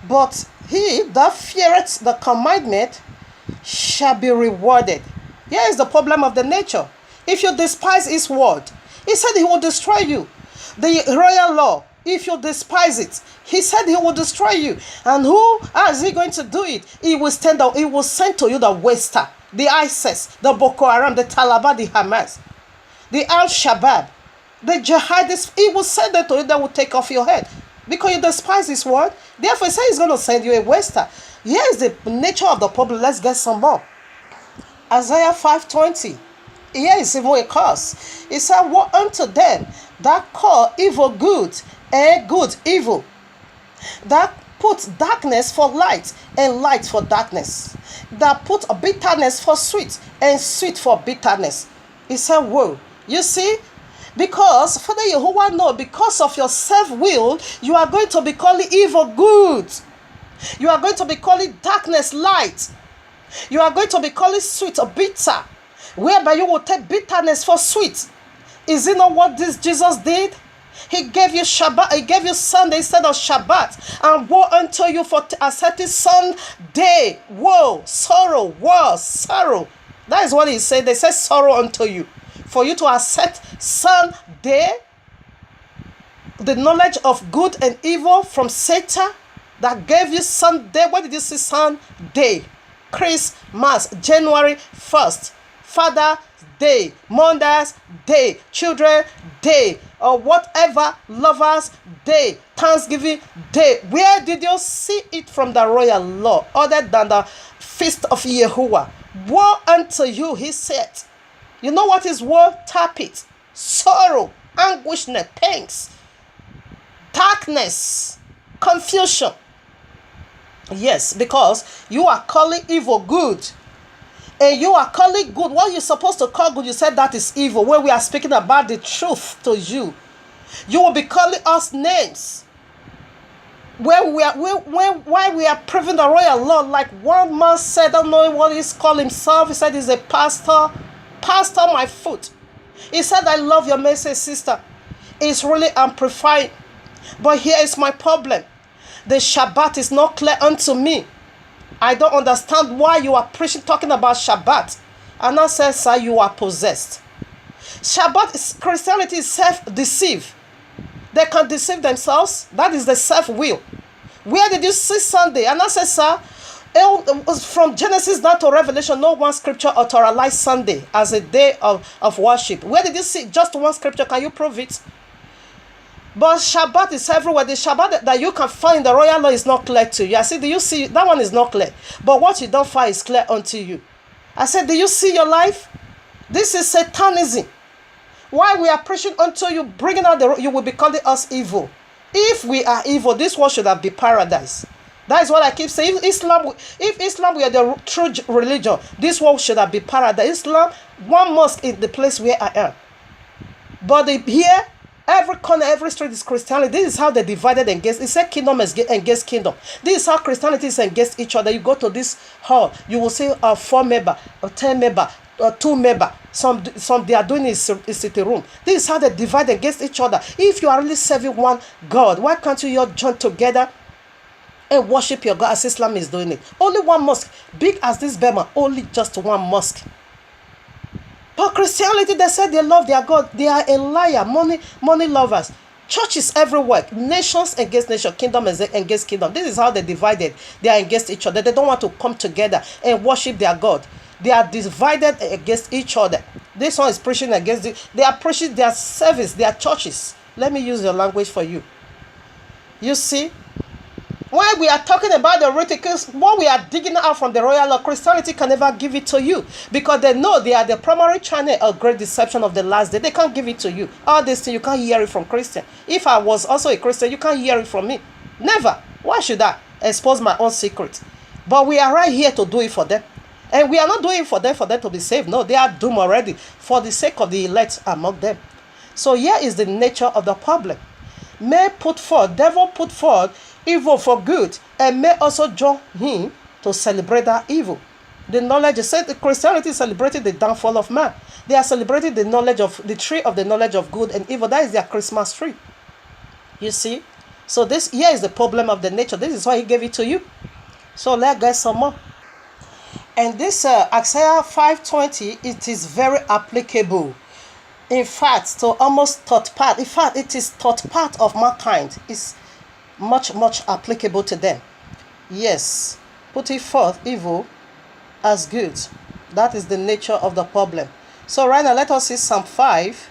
Speaker 2: But he that feareth the commandment shall be rewarded. Here is the problem of the nature. If you despise his word, he said he will destroy you. The royal law, if you despise it, he said he will destroy you. And how is he going to do it? He will he will send to you the waster, the ISIS, the Boko Haram, the Taliban, the Hamas, the Al-Shabaab, the jihadists. He will send them to you that will take off your head. Because you despise his word. Therefore, he says he's going to send you a waster. Here is the nature of the problem. Let's get some more. Isaiah 5:20. Here is even a curse. It said, woe unto them that call evil good and good evil, that put darkness for light and light for darkness, that put bitterness for sweet and sweet for bitterness. He said, woe. You see? Because Father Yehovah knows, because of your self-will, you are going to be calling evil good. You are going to be calling darkness light. You are going to be calling sweet or bitter, whereby you will take bitterness for sweet. Is it not what this Jesus did? He gave you Shabbat, he gave you Sunday instead of Shabbat. And woe unto you for accepting Sunday. Woe, sorrow, woe, sorrow. That is what he said. They said sorrow unto you. For you to accept Sunday, the knowledge of good and evil from Satan that gave you Sunday. What did you see? Sunday, Christmas, January 1st, Father's Day, Mother's Day, Children's Day, or whatever, Lovers Day, Thanksgiving Day. Where did you see it from the royal law other than the feast of Yahuwah? Woe unto you, he said. You know what is woe? Tap it. Sorrow, anguishness, pains, darkness, confusion. Yes, because you are calling evil good. And you are calling good. What you're supposed to call good, you said that is evil. When we are speaking about the truth to you, you will be calling us names. While we are proving the royal law, like one man said, I don't know what he's called himself. He said he's a pastor. Pastor my foot. He said, I love your message, sister. It's really amplifying. But here is my problem. The Shabbat is not clear unto me. I don't understand why you are preaching, talking about Shabbat. And I said, sir, you are possessed. Christianity is self-deceive. They can deceive themselves. That is the self-will. Where did you see Sunday? And I said, sir, from Genesis down to Revelation, no one scripture authorized Sunday as a day of worship. Where did you see just one scripture? Can you prove it? But Shabbat is everywhere. The Shabbat that you can find in the royal law is not clear to you. I said, do you see? That one is not clear. But what you don't find is clear unto you. I said, do you see your life? This is Satanism. Why we are preaching unto you, bringing out you will be calling us evil. If we are evil, this world should have been paradise. That is what I keep saying. If Islam were the true religion, this world should have been paradise. Islam, one mosque is the place where I am. But here, Every corner, every street is Christianity. This is how they divided against. It said kingdom against kingdom. This is how Christianity is against each other. You go to this hall, you will see a 4-member, a 10-member, a 2-member. Some they are doing is city room. This is how they divide against each other. If you are really serving one God, why can't you all join together and worship your God as Islam is doing it? Only one mosque, big as this Burma, only just one mosque. But Christianity, they said they love their God. They are a liar, money lovers. Churches everywhere, nations against nation, kingdom against kingdom. This is how they divided. They are against each other. They don't want to come together and worship their God. They are divided against each other. This one is preaching against it. They are preaching their service, their churches. Let me use your language for you. You see? When we are talking about the ridiculous, what we are digging out from the royal law, Christianity can never give it to you because they know they are the primary channel of great deception of the last day. They can't give it to you. All this thing, you can't hear it from Christian. If I was also a Christian, you can't hear it from me. Never. Why should I expose my own secret? But we are right here to do it for them. And we are not doing it for them to be saved. No, they are doomed already for the sake of the elect among them. So here is the nature of the problem. Devil put forth evil for good, and may also join him to celebrate that evil. The knowledge, they said Christianity celebrated the downfall of man. They are celebrating the knowledge of the tree of the knowledge of good and evil. That is their Christmas tree. You see? So this here is the problem of the nature. This is why he gave it to you. So let's get some more. And this Isaiah 5:20, it is very applicable. In fact, to almost third part. In fact, it is third part of mankind. It's much applicable to them. Yes, putting forth evil as good. That is the nature of the problem. So right now, let us see Psalm 5.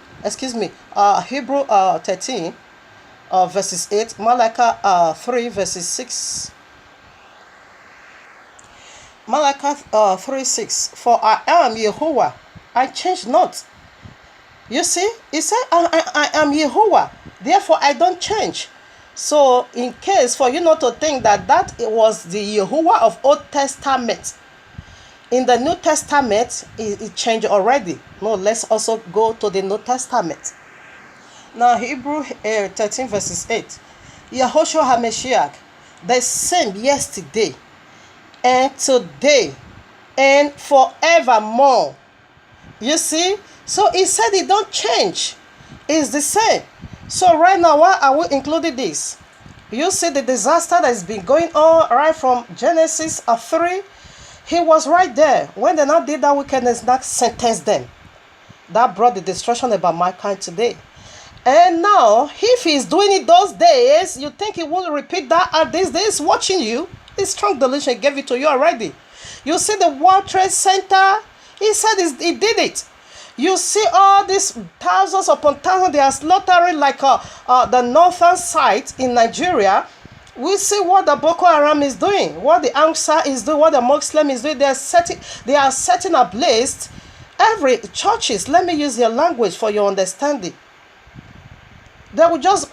Speaker 2: Hebrew 13, verses 8. Malachi 3, verses 6. Malachi 3:6. For I am Yehovah, I change not. You see, he said, I am Yehovah, therefore I don't change. So, in case for you not to think that it was the Yehovah of Old Testament, in the New Testament, it changed already. No, let's also go to the New Testament. Now, Hebrew 13 verses 8. Yahushua HaMashiach, the same yesterday, and today, and forevermore. You see? So, he said it don't change. It's the same. So right now, why are we including this? You see the disaster that has been going on right from Genesis 3. He was right there. When they now did that wickedness, that sentenced them. That brought the destruction about mankind today. And now, if he's doing it those days, you think he will repeat that at these days watching you? His strong delusion gave it to you already. You see the World Trade Center? He said he did it. You see all these thousands upon thousands, they are slaughtering like the northern side in Nigeria. We see what the Boko Haram is doing, what the Ansar is doing, what the Muslim is doing. They are setting ablaze every churches. Let me use your language for your understanding. They will just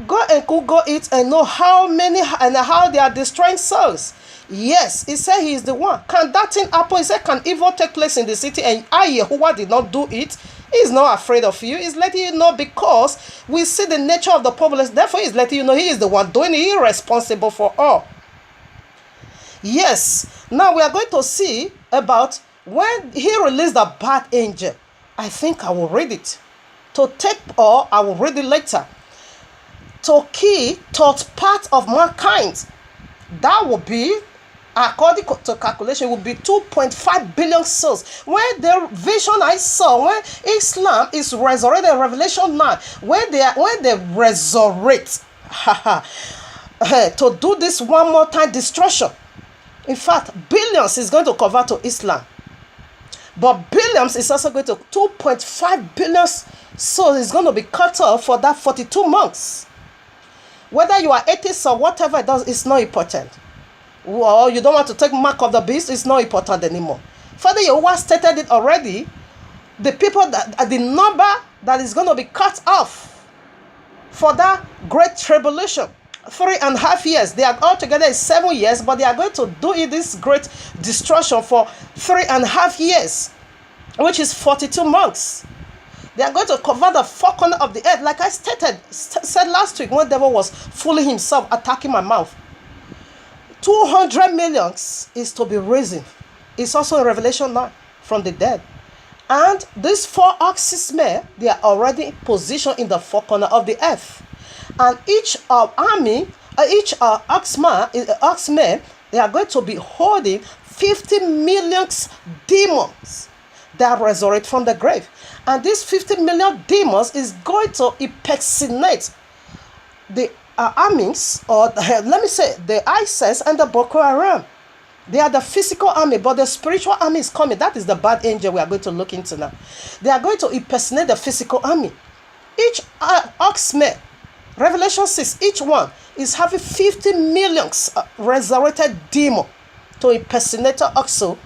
Speaker 2: go and Google it and know how many and how they are destroying souls. Yes, he said he is the one. Can that thing happen? He said, can evil take place in the city and I, Yehovah, did not do it? He's not afraid of you. He's letting you know because we see the nature of the problem. Therefore, he's letting you know he is the one doing it. He is responsible for all. Yes. Now we are going to see about when he released the bad angel. I think I will read it. To take or I will read it later. To kill third part of mankind. That will be, according to calculation, will be 2.5 billion souls. When the vision I saw, when Islam is resurrected in Revelation 9, when they resurrect to do this one more time destruction. In fact, billions is going to convert to Islam. But billions is also going to 2.5 billion souls is going to be cut off for that 42 months. Whether you are atheist or whatever it does, it's not important. Or you don't want to take mark of the beast, it's not important anymore. Father Yehovah stated it already. The people the number that is going to be cut off for that great tribulation. 3.5 years. They are all together 7 years, but they are going to do it this great destruction for 3.5 years, which is 42 months. They are going to cover the four corners of the earth. Like I said last week when the devil was fooling himself, attacking my mouth. 200 millions is to be risen. It's also in Revelation 9 from the dead. And these four oxen, they are already positioned in the four corners of the earth. And each army, each oxman, they are going to be holding 50 million demons that resurrect from the grave. And these 50 million demons is going to impersonate the armies, or let me say, the ISIS and the Boko Haram. They are the physical army, but the spiritual army is coming. That is the bad angel we are going to look into now. They are going to impersonate the physical army. Each oxman, Revelation 6, each one is having 50 million resurrected demons to impersonate also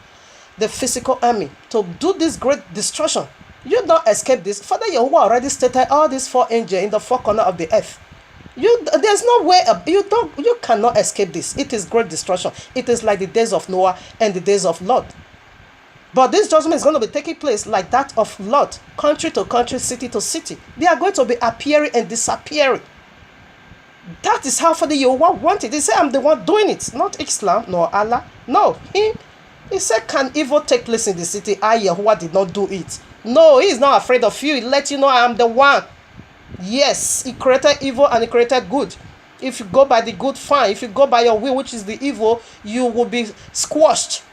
Speaker 2: the physical army, to do this great destruction. You don't escape this. Father Yahuwah already stated all these four angels in the four corners of the earth. There's no way you cannot escape this. It is great destruction. It is like the days of Noah and the days of Lot. But this judgment is going to be taking place like that of Lot, country to country, city to city. They are going to be appearing and disappearing. That is how Father Yahuwah wanted. He said, I'm the one doing it, not Islam nor Allah. No, he said, can evil take place in the city? I, Yahuwah, did not do it. No, he is not afraid of you. He let you know I am the one. Yes, he created evil and he created good. If you go by the good, fine. If you go by your will, which is the evil, you will be squashed.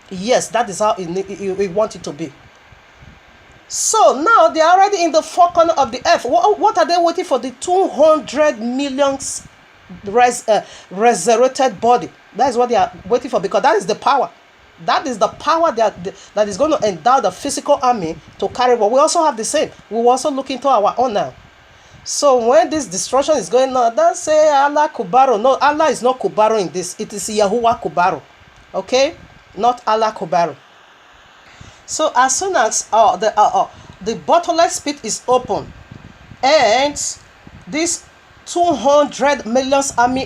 Speaker 2: Yes, that is how he wanted to be. So now they are already in the four corners of the earth. What are they waiting for? The 200 million resurrected body. That is what they are waiting for, because that is the power. That is the power that is going to endow the physical army to carry. But we also have the same. We will also look into our own now. So when this destruction is going on, don't say Allah Kubaro. No, Allah is not Kubaro in this. It is Yahuwah Kubaro. Okay? Not Allah Kubaro. So as soon as the bottomless pit is open, and this 200 million army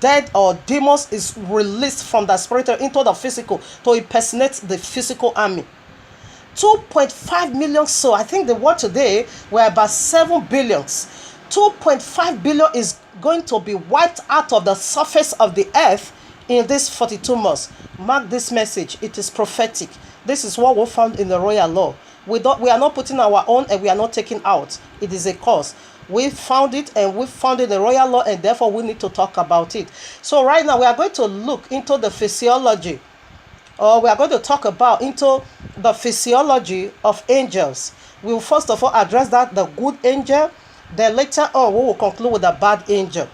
Speaker 2: dead or demons is released from the spiritual into the physical to impersonate the physical army. 2.5 million, so I think the word today were about 7 billions. 2.5 billion is going to be wiped out of the surface of the earth in these 42 months. Mark this message. It is prophetic. This is what we found in the royal law. We are not putting our own, and we are not taking out. It is a cause. We found it, and we found it in the royal law, and therefore we need to talk about it. So right now we are going to look into the physiology, or we are going to talk about into the physiology of angels. We will first of all address that, the good angel. Then later on we will conclude with the bad angel.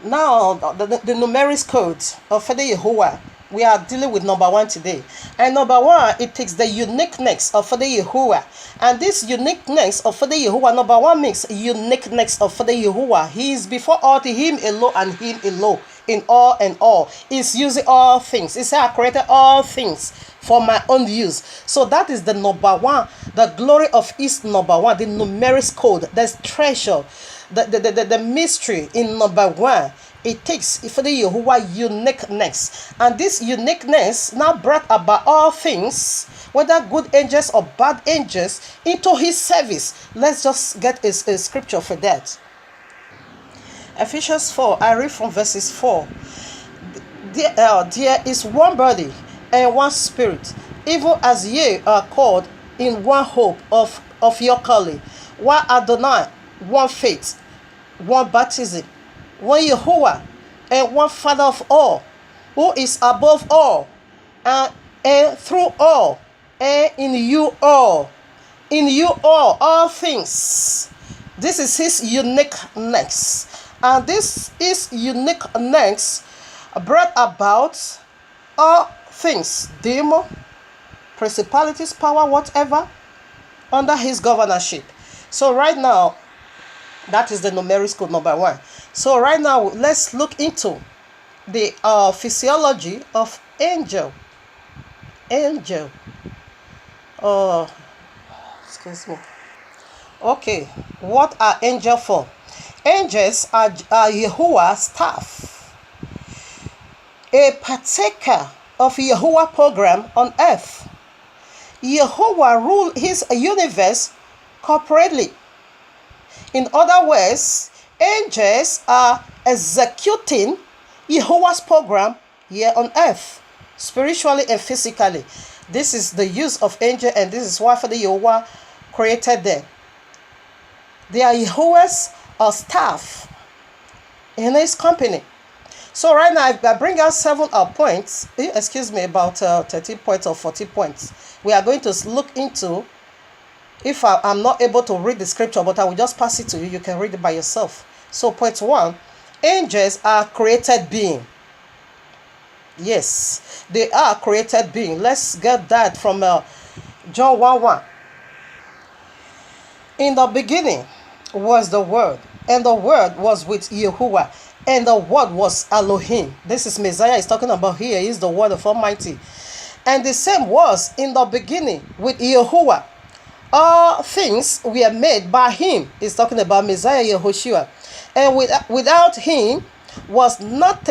Speaker 2: Now the numeric codes of Father Yahuwah. We are dealing with number 1 today. And number 1, it takes the uniqueness of Father Yahuwah. And this uniqueness of Father Yahuwah, number 1 means uniqueness of Father Yahuwah. He is before all, to him alone and him alone, in all and all. He's using all things. He said, I created all things for my own use. So that is the number 1. The glory of his number 1, the numeric code, the treasure, the mystery in number 1. It takes for the Yahuwah uniqueness, and this uniqueness now brought about all things, whether good angels or bad angels, into his service. Let's just get a scripture for that. Ephesians 4, I read from verses 4. There is one body and one spirit, even as ye are called in one hope of your calling, one Adonai, one faith, one baptism, one Yahuwah, and one Father of all, who is above all, and through all, and in you all. In you all things. This is his uniqueness. And this is uniqueness brought about all things, demon, principalities, power, whatever, under his governorship. So right now, that is the numeric code number 1. So right now, let's look into the physiology of angel. Angel. Excuse me. Okay, what are angels for? Angels are Yahuwah's staff, a partaker of Yahuwah program on earth. Jehovah ruled his universe corporately. In other words, angels are executing Jehovah's program here on earth, spiritually and physically. This is the use of angel, and this is why Father Jehovah created them. They are Jehovah's staff in his company. So right now, I bring out 7 points, about 30 points or 40 points. We are going to look into, if I'm not able to read the scripture, but I will just pass it to you. You can read it by yourself. So point 1, angels are created being. Yes, they are created being. Let's get that from John 1:1. In the beginning was the Word, and the Word was with Yahuwah, and the Word was Elohim. This is Messiah is talking about here. He is the Word of Almighty. And the same was in the beginning with Yahuwah. All things were made by him. He's talking about Messiah Yahushua. And without him was not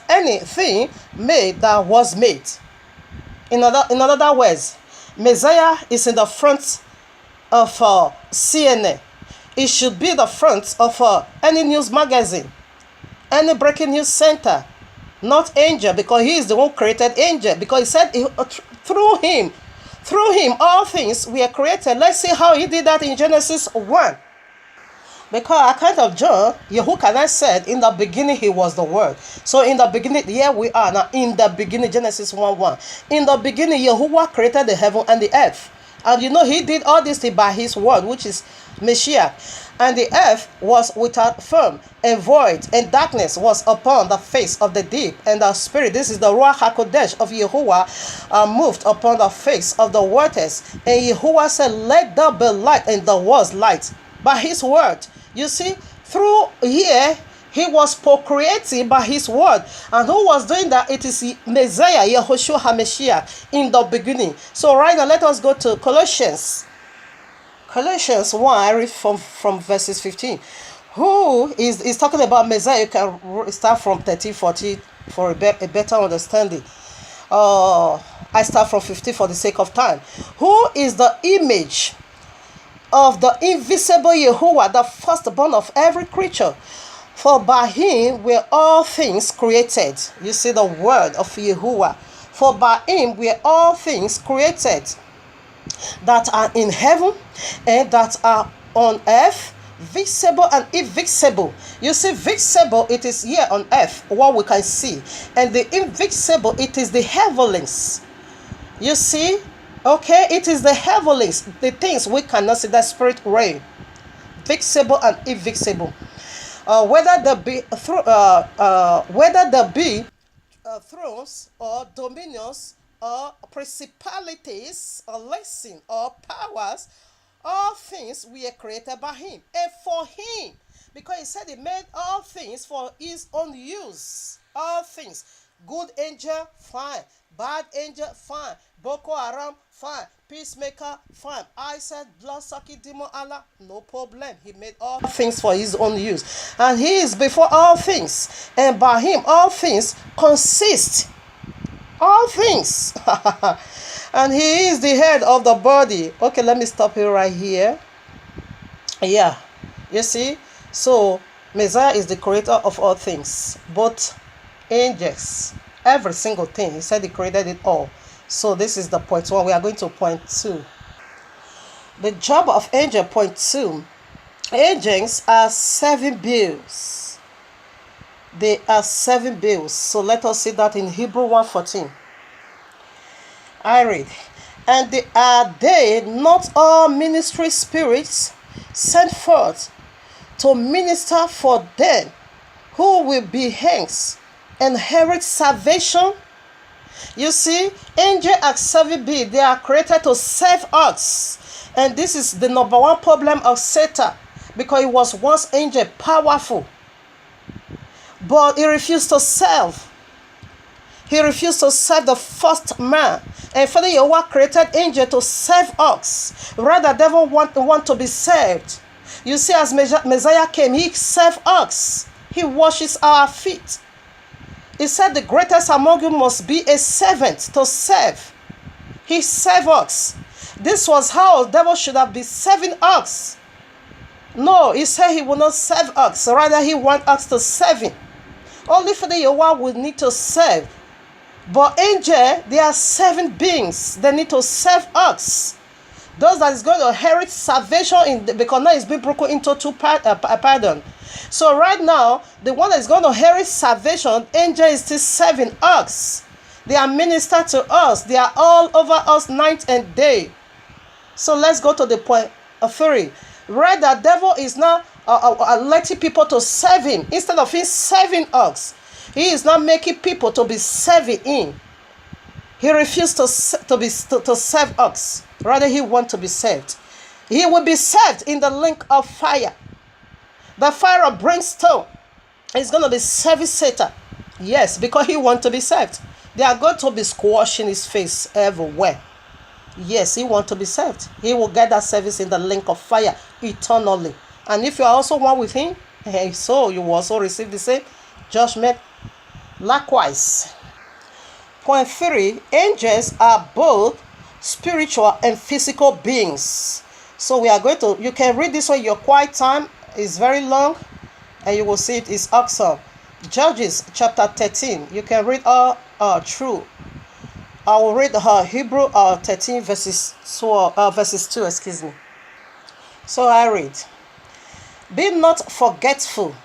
Speaker 2: anything made that was made. In other words, Messiah is in the front of CNN. It should be the front of any news magazine, any breaking news center, not angel, because he is the one who created angel, because he said through him all things were created. Let's see how he did that in Genesis 1. Because account of John, Yahuwah said, in the beginning he was the Word. So in the beginning, here we are now, in the beginning, Genesis 1:1. In the beginning, Yahuwah created the heaven and the earth. And you know, he did all this thing by his word, which is Messiah. And the earth was without form and void, and darkness was upon the face of the deep. And the Spirit, this is the Ruach HaKodesh of Yahuwah, moved upon the face of the waters. And Yahuwah said, let there be light, and there was light. By his word. You see, through here, he was procreating by his word. And who was doing that? It is Messiah, Yahushua HaMashiach, in the beginning. So right now, let us go to Colossians. Colossians 1, I read from verses 15. Who is talking about Messiah? You can start from 13, 14 for a better understanding. I start from 15 for the sake of time. Who is the image of the invisible Yahuwah, the firstborn of every creature? For by him were all things created. You see the word of Yahuwah. For by him were all things created, that are in heaven and that are on earth, visible and invisible. You see, visible, it is here on earth, what we can see. And the invisible, it is the heavens. You see? Okay, it is the heavens, the things we cannot see, the spirit realm, visible and invisible. Whether there be thrones or dominions or principalities or blessings or powers, all things were created by him and for him, because he said he made all things for his own use. All things. Good angel, fine. Bad angel, fine. Boko Haram, fine. Peacemaker, fine. I said blood-sucking demon Allah, no problem. He made all things for his own use. And he is before all things. And by him all things consist. All things. And he is the head of the body. Okay, let me stop here right here. Yeah. You see? So, Messiah is the creator of all things. Both angels. Every single thing. He said he created it all. So this is the point 1. We are going to point 2. The job of angel, point 2. Angels are serving bills. They are serving bills. So let us see that in Hebrew 1:14. I read. And are they not all ministry spirits sent forth to minister for them who will be hence and inherit salvation? You see, angels are serving beings. They are created to serve us. And this is the number one problem of Satan, because he was once angel, powerful. But he refused to serve. He refused to serve the first man. And Father Yahweh created angel to serve us. Rather, the devil want to be served. You see, as Messiah came, he served us. He washes our feet. He said the greatest among you must be a servant to serve. He served us. This was how the devil should have been serving us. No, he said he will not serve us. Rather, he wants us to serve him. Only for the Yahweh will need to serve. But angels, they are serving beings. They need to serve us. Those that is going to inherit salvation because now it's been broken into two pardon. So right now, the one that is going to inherit salvation, angel is still serving us. They are minister to us. They are all over us night and day. So let's go to the point 3. Right, the devil is now letting people to serve him instead of him serving us. He is not making people to be serving him. He refused to serve us. Rather, he wants to be served. He will be served in the lake of fire. The fire of brimstone is going to be serving Satan. Yes, because he wants to be served. They are going to be squashing his face everywhere. Yes, he wants to be served. He will get that service in the lake of fire eternally. And if you are also one with him, so you will also receive the same judgment. Likewise. Point 3, angels are both spiritual and physical beings. So we are going to, you can read this one in your quiet time. It's very long and you will see it is awesome. Judges chapter 13. You can read all through. I will read Hebrew 13 verses 2, excuse me. So I read. Be not forgetful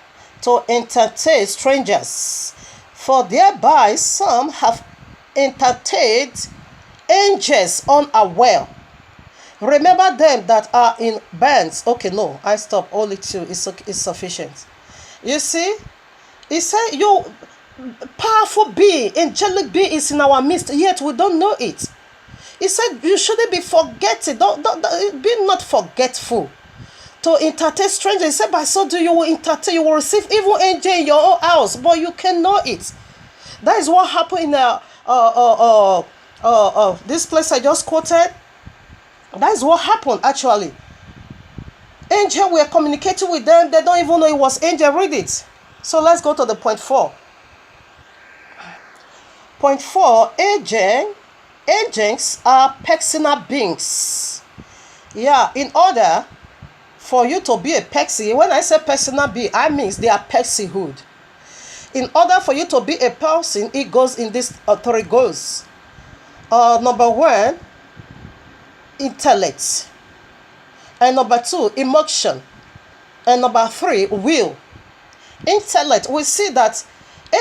Speaker 2: to entertain strangers, for thereby some have entertained angels unaware. Remember them that are in bands. Okay, no, I stop. Only 2 is sufficient. You see, he said, you powerful being, angelic being is in our midst, yet we don't know it. He said, you shouldn't be forgetting. Don't be not forgetful to entertain strangers. He said, by so do you will entertain, you will receive evil angel in your own house, but you can know it. That is what happened in this place I just quoted. That is what happened actually. Angel were communicating with them. They don't even know it was angel. Read it. So let's go to the point 4. Point 4, angels are personal beings. Yeah, in order for you to be a Pexi, when I say personal being, I mean they are Pexihood. In order for you to be a person, it goes in this 3 goals. Number 1, intellect. And number 2, emotion. And number 3, will. Intellect, we see that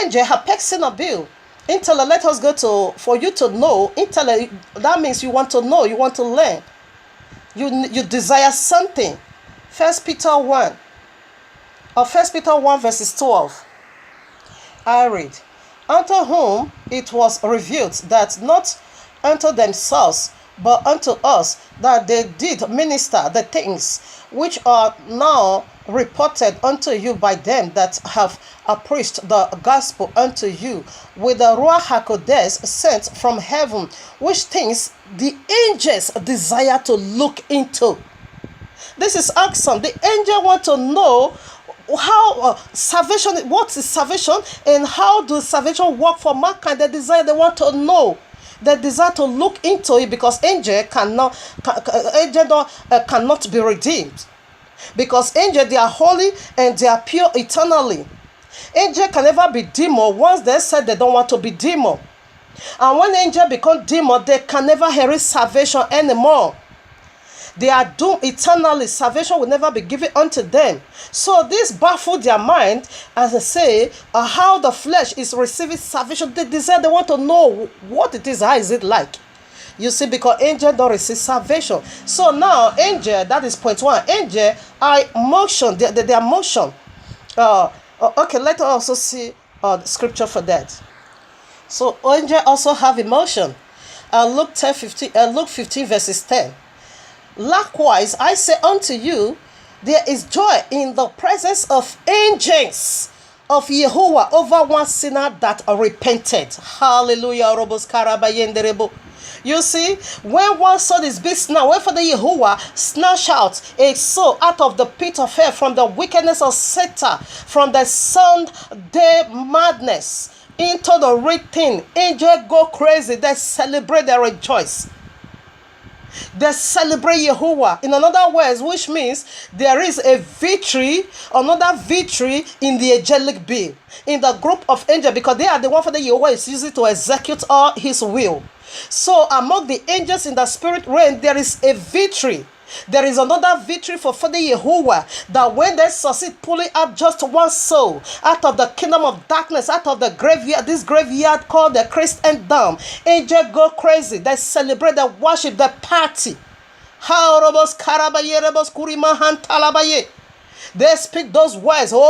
Speaker 2: angel have personal being. Intellect, let us go to, for you to know, intellect, that means you want to know, you want to learn. You desire something. 1 Peter 1 verses 12. I read, unto whom it was revealed that not unto themselves, but unto us, that they did minister the things which are now reported unto you by them that have preached the gospel unto you with the Ruach HaKodesh sent from heaven, which things the angels desire to look into. This is awesome. The angel want to know how salvation, what is salvation, and how does salvation work for mankind. They want to know. They desire to look into it, because angel cannot be redeemed. Because angels, they are holy and they are pure eternally. Angel can never be demon once they said they don't want to be demon. And when angel become demon, they can never inherit salvation anymore. They are doomed eternally. Salvation will never be given unto them. So this baffled their mind, as I say, how the flesh is receiving salvation. They desire, they want to know what it is, how is it like. You see, because angel don't receive salvation. So now, angel, that is point 1. Angel are motion. They are motion. Okay, let us also see the scripture for that. So angel also have emotion. Luke 15 verses 10. Likewise, I say unto you, there is joy in the presence of angels of Yehovah over one sinner that repented. Hallelujah. You see, when one soul is being snatched, when for the Yehovah snatch out a soul out of the pit of hell, from the wickedness of Satan, from the Sunday madness, into the right thing, angels go crazy. They celebrate, they rejoice. They celebrate Yehovah. In other words, which means there is a victory, another victory in the angelic being, in the group of angels, because they are the one for the Yehovah is using to execute all his will. So among the angels in the spirit realm, there is a victory. There is another victory for Father Yehovah, that when they succeed pulling out just one soul out of the kingdom of darkness, out of the graveyard, this graveyard called the Christendom, angels go crazy. They celebrate, they worship, they party. They speak those words and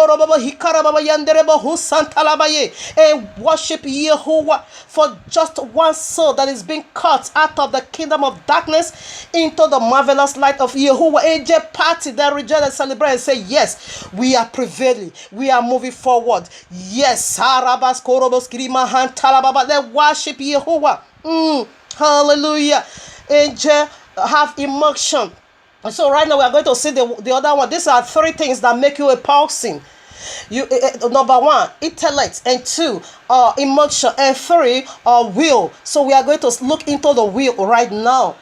Speaker 2: worship Yehovah for just one soul that is being cut out of the kingdom of darkness into the marvelous light of Yehovah. Angel party, they rejoice and celebrate and say, yes, we are prevailing, we are moving forward. Yes, they worship Yehovah. Hallelujah. Angel have emotion. And so right now we are going to see the other one. These are three things that make you a person. Number one, intellect, and two, emotion, and three, will. So we are going to look into the will right now.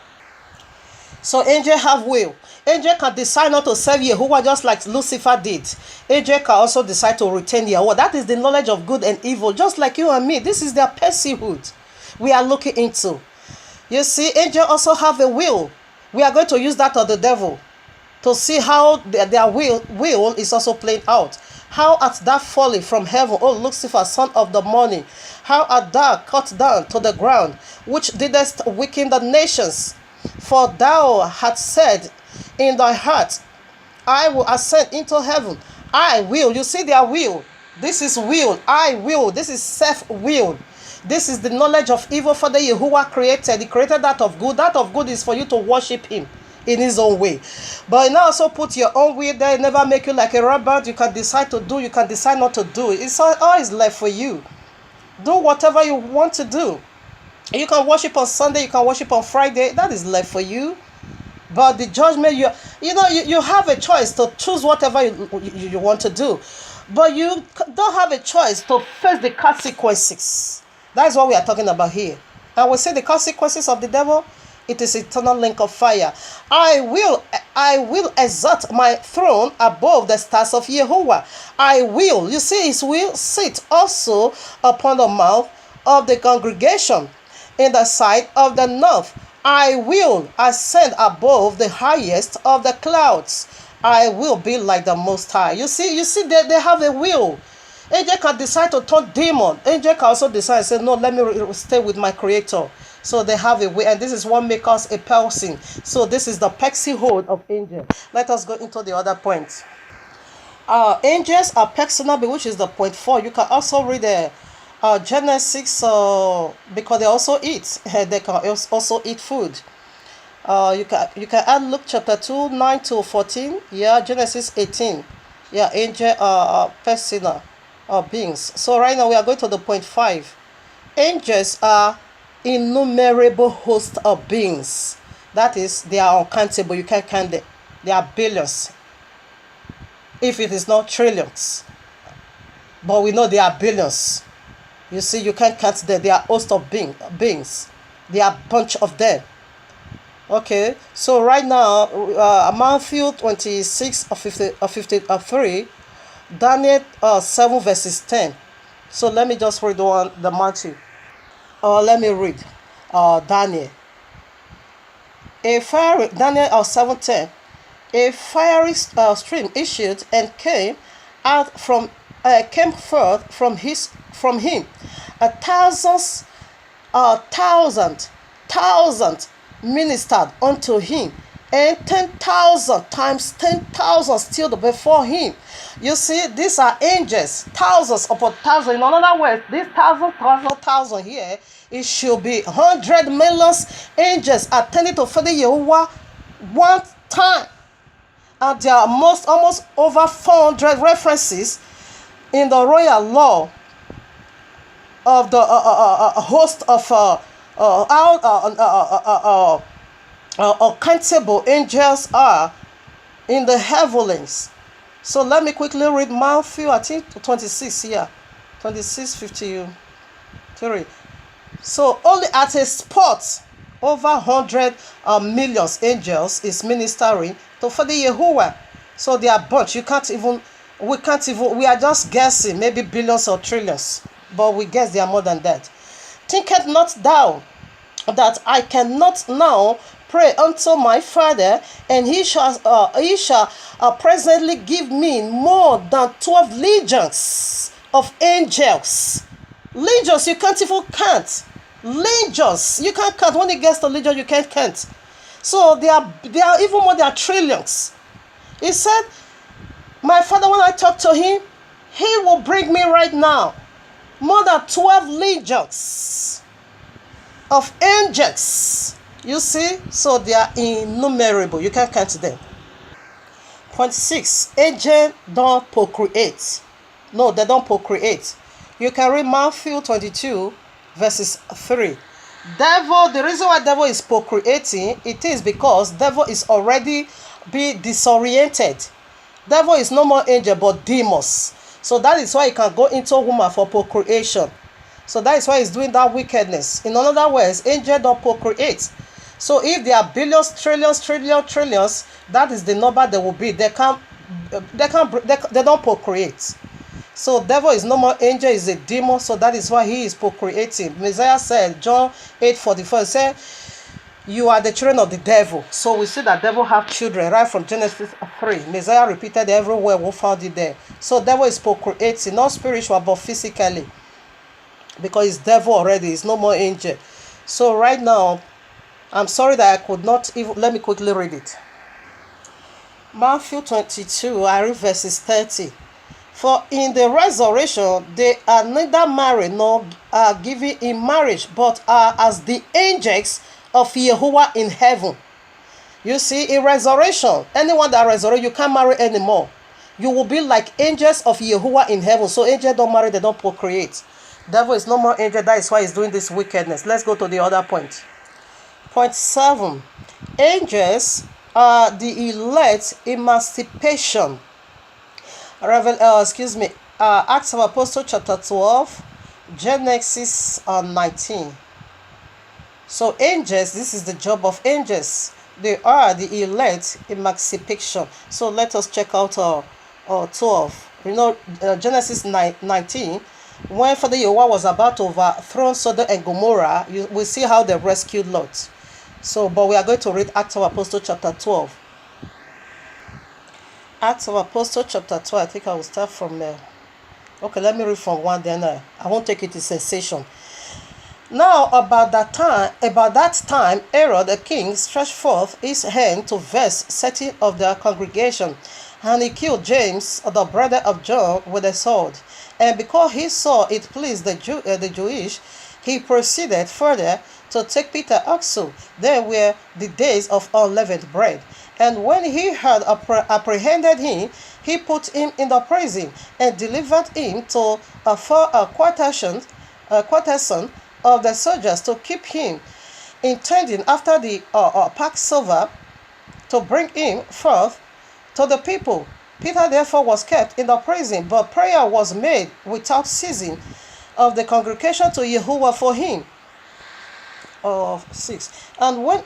Speaker 2: So angel have will. Angel can decide not to serve Yehovah just like Lucifer did. Angel can also decide to retain Yehovah. That is the knowledge of good and evil, just like you and me. This is their personhood we are looking into. You see, angel also have a will. We are going to use that of the devil to see how their will is also played out. How art thou fallen from heaven, O Lucifer, son of the morning? How art thou cut down to the ground, which didst weaken the nations? For thou hadst said in thy heart, I will ascend into heaven. I will. You see their will. This is will. I will. This is self-will. This is the knowledge of evil Father Yehovah created. He created that of good. That of good is for you to worship him in his own way. But now also put your own will there. Never make you like a robot. You can decide to do. You can decide not to do. It's always left for you. Do whatever you want to do. You can worship on Sunday. You can worship on Friday. That is left for you. But the judgment, you have a choice to choose whatever you want to do. But you don't have a choice to face the consequences. That's what we are talking about here. And we say the consequences of the devil, it is eternal lake of fire. I will exalt my throne above the stars of Yehovah. I will, you see, his will sit also upon the mouth of the congregation in the side of the north. I will ascend above the highest of the clouds. I will be like the Most High. You see, they have a will. Angel can decide to turn demon. Angel can also decide and say, no, let me stay with my creator. So they have a way, and this is what makes us a person. So this is the personhood of angel. Let us go into the other point. Angels are personal, which is the point 4. You can also read Genesis, because they also eat. They can also eat food. You can add Luke chapter 2, 9 to 14. Yeah, Genesis 18. Yeah, angel personal beings. So right now we are going to the point 5. Angels are innumerable host of beings. That is, they are uncountable. You can't count them. They are billions, if it is not trillions. But we know they are billions. You see, you can't count them. They are host of beings. They are a bunch of them. Okay, so right now, Matthew 26 of 53, Daniel 7 verses 10. So let me just read the Matthew. Let me read Daniel. Daniel 7:10. A fiery stream issued and came forth from him. 1,000 ministered unto him, and 10,000 times 10,000 still before him. You see, these are angels, thousands upon thousands. In other words, this thousand here, it should be 100 million angels attending to Father Yehovah one time. And there are almost over 400 references in the royal law of the host of uncountable angels are in the heavens. So let me quickly read Matthew, I think 26 here, 26:50. 3. So only at a spot, over 100 millions angels is ministering to Father Yahuwah. So they are bunch. We can't even, we are just guessing, maybe billions or trillions. But we guess they are more than that. Thinketh not thou that I cannot now pray unto my Father, and he shall presently give me more than 12 legions of angels. Legions, you can't even count. Legions, you can't count. When it gets to legion, you can't count. So they are even more than trillions. He said, my Father, when I talk to him, he will bring me right now more than 12 legions of angels. You see, so they are innumerable. You can't count them. Point 6. Angels don't procreate. No, they don't procreate. You can read Matthew 22 verses 3. Devil, the reason why devil is procreating, it is because devil is already be disoriented. Devil is no more angel but demons. So that is why he can go into a woman for procreation. So that is why he's doing that wickedness. In other words, angels don't procreate. So if there are billions, trillions, trillions, that is the number they will be. They don't procreate. So devil is no more angel, is a demon. So that is why he is procreating. Messiah said, John 8:44, said, you are the children of the devil. So we see that devil have children right from Genesis 3. Messiah repeated everywhere, we found it there. So devil is procreating, not spiritual but physically. Because it's devil already, it's no more angel. So right now, I'm sorry that I could not even, let me quickly read it. Matthew 22, I read verses 30. For in the resurrection, they are neither married nor are given in marriage, but are as the angels of Yahuwah in heaven. You see, in resurrection, anyone that resurrects, you can't marry anymore. You will be like angels of Yahuwah in heaven. So angels don't marry, they don't procreate. Devil is no more angel, that is why he's doing this wickedness. Let's go to the other point. Point 7. Angels are the elect emancipation. Acts of Apostles chapter 12, Genesis 19. So angels, this is the job of angels. They are the elect emancipation. So let us check out 12. You know, Genesis 19. When Father Yahuwah was about to overthrow Sodom and Gomorrah, we see how they rescued Lot. So, but we are going to read Acts of Apostles chapter 12. Acts of Apostles chapter 12. I think I will start from there. Okay, let me read from 1, then I won't take it to sensation. Now about that time, Herod the king stretched forth his hand to vex certain of the congregation, and he killed James, the brother of John, with a sword. And because he saw it pleased the Jewish, he proceeded further to take Peter also. There were the days of unleavened bread. And when he had apprehended him, he put him in the prison and delivered him to a quarterson of the soldiers to keep him, intending after the Passover to bring him forth to the people. Peter therefore was kept in the prison, but prayer was made without ceasing of the congregation to Yahuwah for him. 6. And when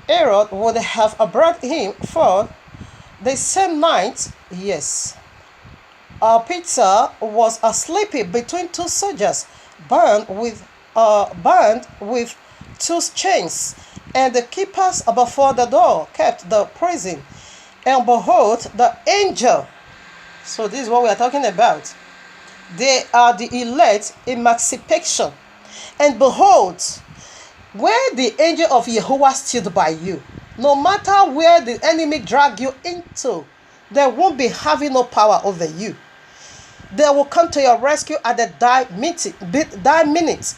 Speaker 2: Herod would have brought him forth the same night, Peter was asleep between two soldiers, bound with 2 chains, and the keepers before the door kept the prison. And behold, the angel. So this is what we are talking about. They are the elect emancipation. And behold, where the angel of Yahuwah stood by you, no matter where the enemy drag you into, they won't be having no power over you. They will come to your rescue at the die minute.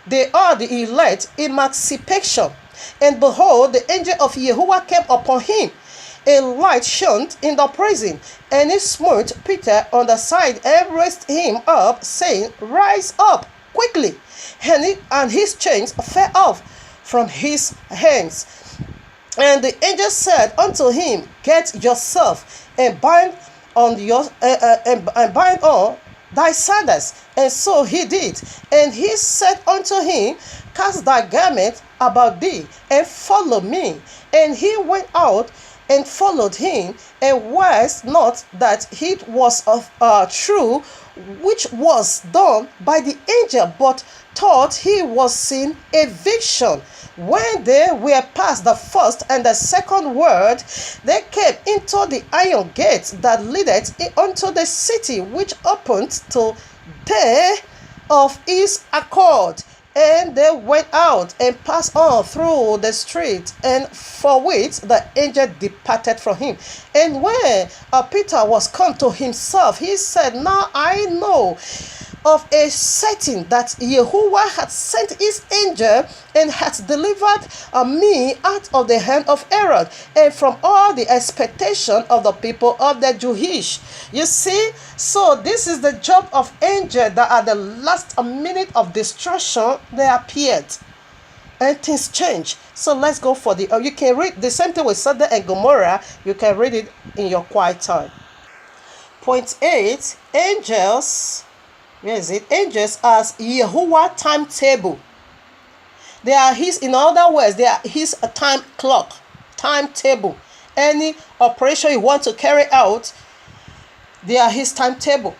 Speaker 2: They are the elect emancipation. And behold, the angel of Yahuwah came upon him. A light shone in the prison, and he smote Peter on the side and raised him up, saying, Rise up quickly. And his chains fell off from his hands. And the angel said unto him, Get yourself and bind on thy sandals. And so he did. And he said unto him, cast thy garment about thee, and follow me. And he went out and followed him, and was not that it was true which was done by the angel, but thought he was seeing a vision. When they were past the first and the second word, they came into the iron gate that leadeth unto the city, which opened to them of his accord. And they went out and passed on through the street, and forthwith the angel departed from him. And when Peter was come to himself, he said, now I know of a certain that Yahuwah had sent his angel and had delivered me out of the hand of Herod and from all the expectation of the people of the Jewish. You see, so this is the job of angel, that at the last minute of destruction they appeared and things change. So let's go for the you can read the same thing with Sodom and Gomorrah. You can read it in your quiet time. Point 8, angels. Where is it? Angels as Yahuwah timetable. They are his, in other words, they are his time clock, timetable. Any operation you want to carry out, they are his timetable.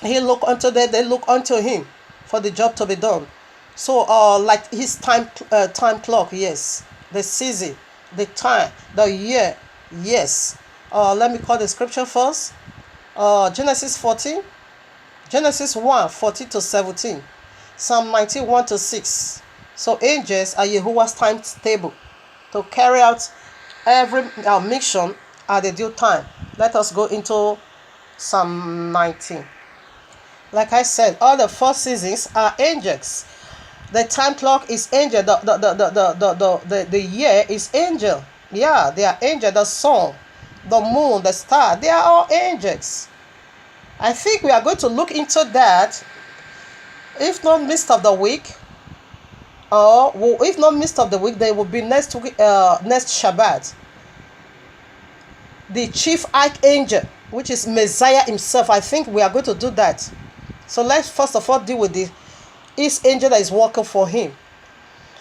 Speaker 2: He look unto them, they look unto him for the job to be done. So like his time clock, yes. The season, the time, the year, yes. Let me call the scripture first. Genesis 14. Genesis 1, 14 to 17. Psalm 91 to 6. So angels are Yahuwah's timetable to carry out every mission at the due time. Let us go into Psalm 19. Like I said, all the 4 seasons are angels. The time clock is angel. The year is angel. Yeah, they are angel. The sun, the moon, the star, they are all angels. I think we are going to look into that, if not midst of the week, or if not midst of the week, they will be next week, next Shabbat. The chief archangel, which is Messiah himself. I think we are going to do that. So let's first of all deal with his angel that is working for him.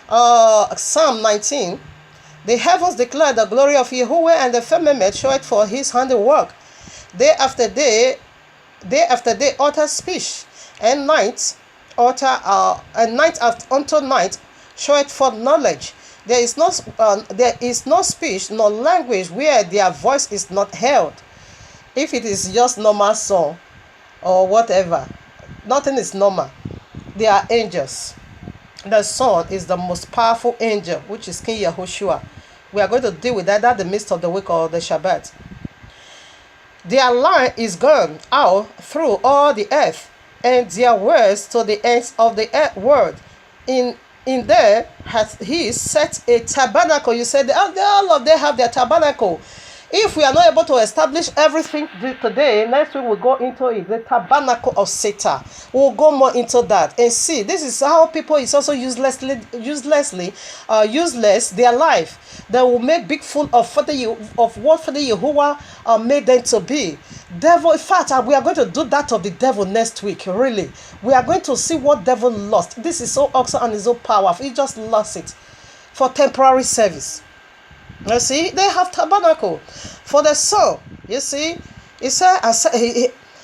Speaker 2: Psalm 19. The heavens declare the glory of Yahuwah, and the firmament showeth for his handiwork. Day after day utter speech, and night unto night showeth forth knowledge. There is no speech nor language where their voice is not held. If it is just normal song or whatever, nothing is normal. They are angels. The Son is the most powerful angel, which is King Yahushua. We are going to deal with that at the midst of the week or the Shabbat. Their line is gone out through all the earth, and their words to the ends of the earth world. In there hath he set a tabernacle. You said all of them have their tabernacle. If we are not able to establish everything today, next week we'll go into it. The tabernacle of Satan. We'll go more into that and see. This is how people is also useless their life. They will make big fool of what Father Yahuwah made them to be. Devil, in fact, we are going to do that of the devil next week. Really, we are going to see what devil lost. This is so awesome and is so powerful. He just lost it for temporary service. You see, they have tabernacle for the Son. You see, he said,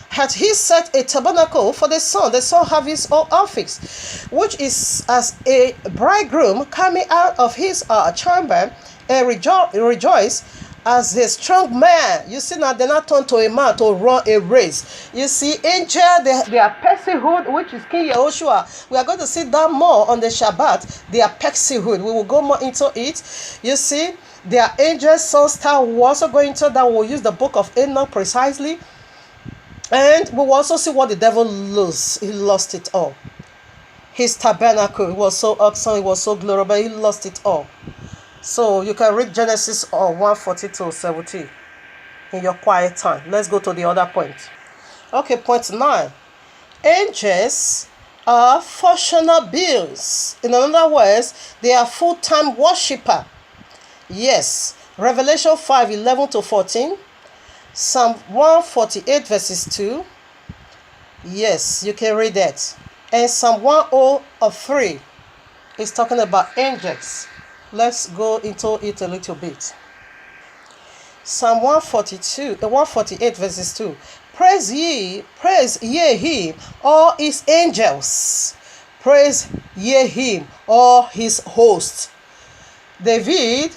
Speaker 2: had he set a tabernacle for the Son. The Son have his own office, which is as a bridegroom coming out of his chamber and rejoice as a strong man. You see, now they're not turned to a man to run a race. You see, angel, their personhood, which is King Yahushua. We are going to see that more on the Shabbat. Their personhood. We will go more into it. You see, their angel, sun, star. We'll also go into that. We'll use the book of Enoch precisely. And we will also see what the devil lost. He lost it all. His tabernacle was so awesome. It was so glorious, but he lost it all. So you can read Genesis 1:40 to 17 in your quiet time. Let's go to the other point. Okay, point 9. Angels are functional beings. In other words, they are full-time worshiper. Yes. Revelation 5:11 to 14. Psalm 148 verses 2. Yes, you can read that. And Psalm 103 is talking about angels. Let's go into it a little bit. Psalm 148 verses 2. Praise ye him, all his angels. Praise ye him, all his hosts. David,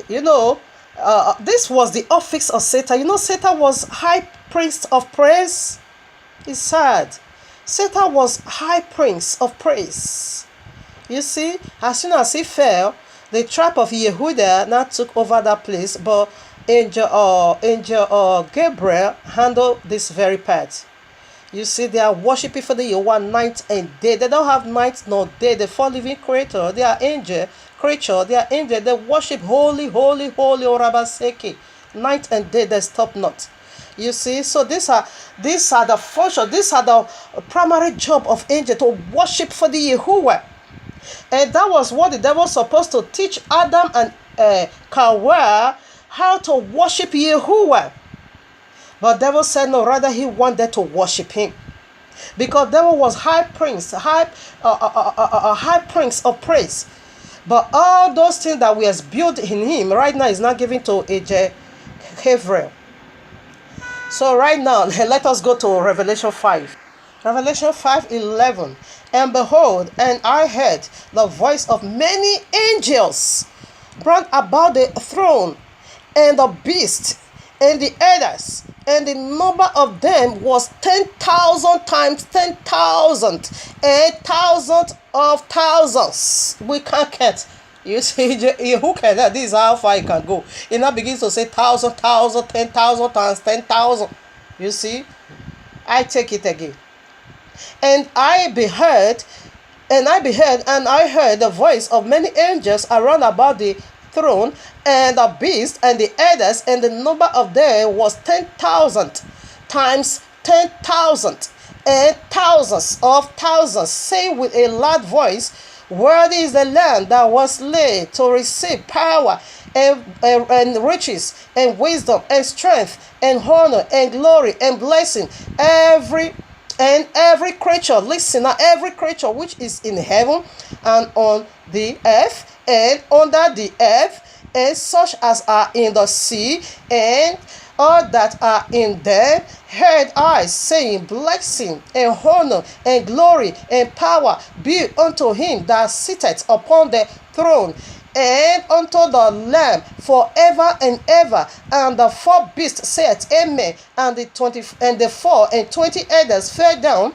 Speaker 2: this was the office of Satan. Satan was high priest of praise. It's sad. Satan was high prince of praise. You see, as soon as he fell, the tribe of Yehuda now took over that place, but Angel Gabriel handled this very part. You see, they are worshiping for the Yehovah night and day. They don't have night nor day. The four living creator, they are angel creature. They are angel. They worship holy, holy, holy, Orabaseke. Night and day, they stop not. You see, so these are the function. These are the primary job of angel, to worship for the Yehovah. And that was what the devil was supposed to teach Adam and Kawa, how to worship Yehovah. But devil said no, rather he wanted to worship him. Because devil was high prince of praise. But all those things that we has built in him right now is not given to AJ Gabriel. So right now, let us go to Revelation 5. Revelation 5:11. And behold, and I heard the voice of many angels round about the throne, and the beast, and the elders, and the number of them was 10,000 times 10,000, and thousands of thousands. We can't count. You see, who can that? This is how far it can go. It now begins to say 1,000, 10,000 times 10,000. You see, I take it again. And I beheld, and I heard the voice of many angels around about the throne, and the beast, and the elders, and the number of them was 10,000 times 10,000, and thousands of thousands, saying with a loud voice, worthy is the Lamb that was slain to receive power and riches and wisdom and strength and honor and glory and blessing. Every creature, listen now, every creature which is in heaven and on the earth and under the earth, and such as are in the sea, and all that are in them, heard I saying, blessing and honor and glory and power be unto him that sitteth upon the throne, and unto the Lamb forever and ever. And the four beasts said, Amen. And the 4 and 20 elders fell down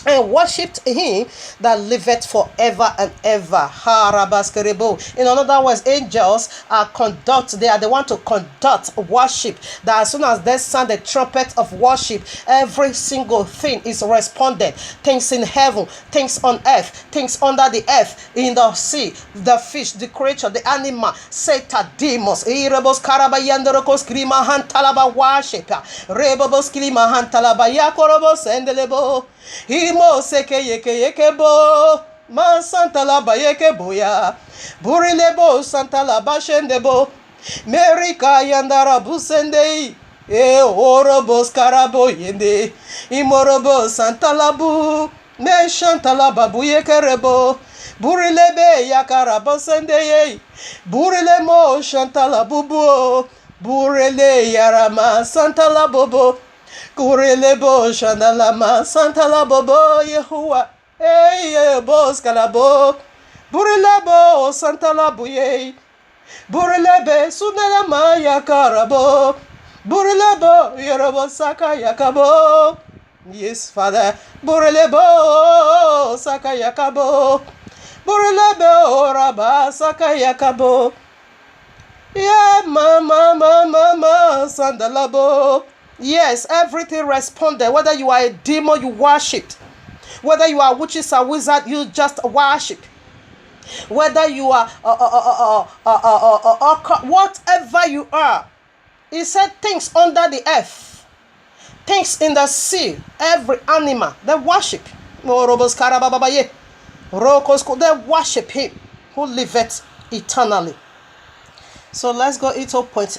Speaker 2: and worshipped him that liveth forever and ever. In other words, angels are they are the one to conduct worship. That as soon as they sound the trumpet of worship, every single thing is responded. Things in heaven, things on earth, things under the earth, in the sea, the fish, the creature, the animal, Satan, demons, Erebos Karabayandarokos Krima Hantalaba worship, Rebobos Krima Hantalaba Yakorobos Endelebo. Imo seke yeke bo man santa la ba yeke boya burile bo santa la ba shende bo merika yandara busende e orobos karabo yende imorobo santa la bu me shanta la babu yeke rebo burile be yakara bosende ye burile mo shanta la bubu burile yarama santa la bobo Kurelebo Shandalama Santa la Bobo Yehua Ey Bos Kalabo Burelebo Santa la Buye Burelebe Sunalama Yakarabo Burelebo Yerobo Saka Yakabo. Yes, Father. Burelebo Saka Yakabo Burelebo Raba Saka Yakabo. Yeah, mama Sandalabo. Yes, everything responded. Whether you are a demon, you worship. Whether you are witches or wizard, you just worship. Whether you are whatever you are, he said things under the earth, things in the sea, every animal, they worship. They worship him who liveth eternally. So let's go into point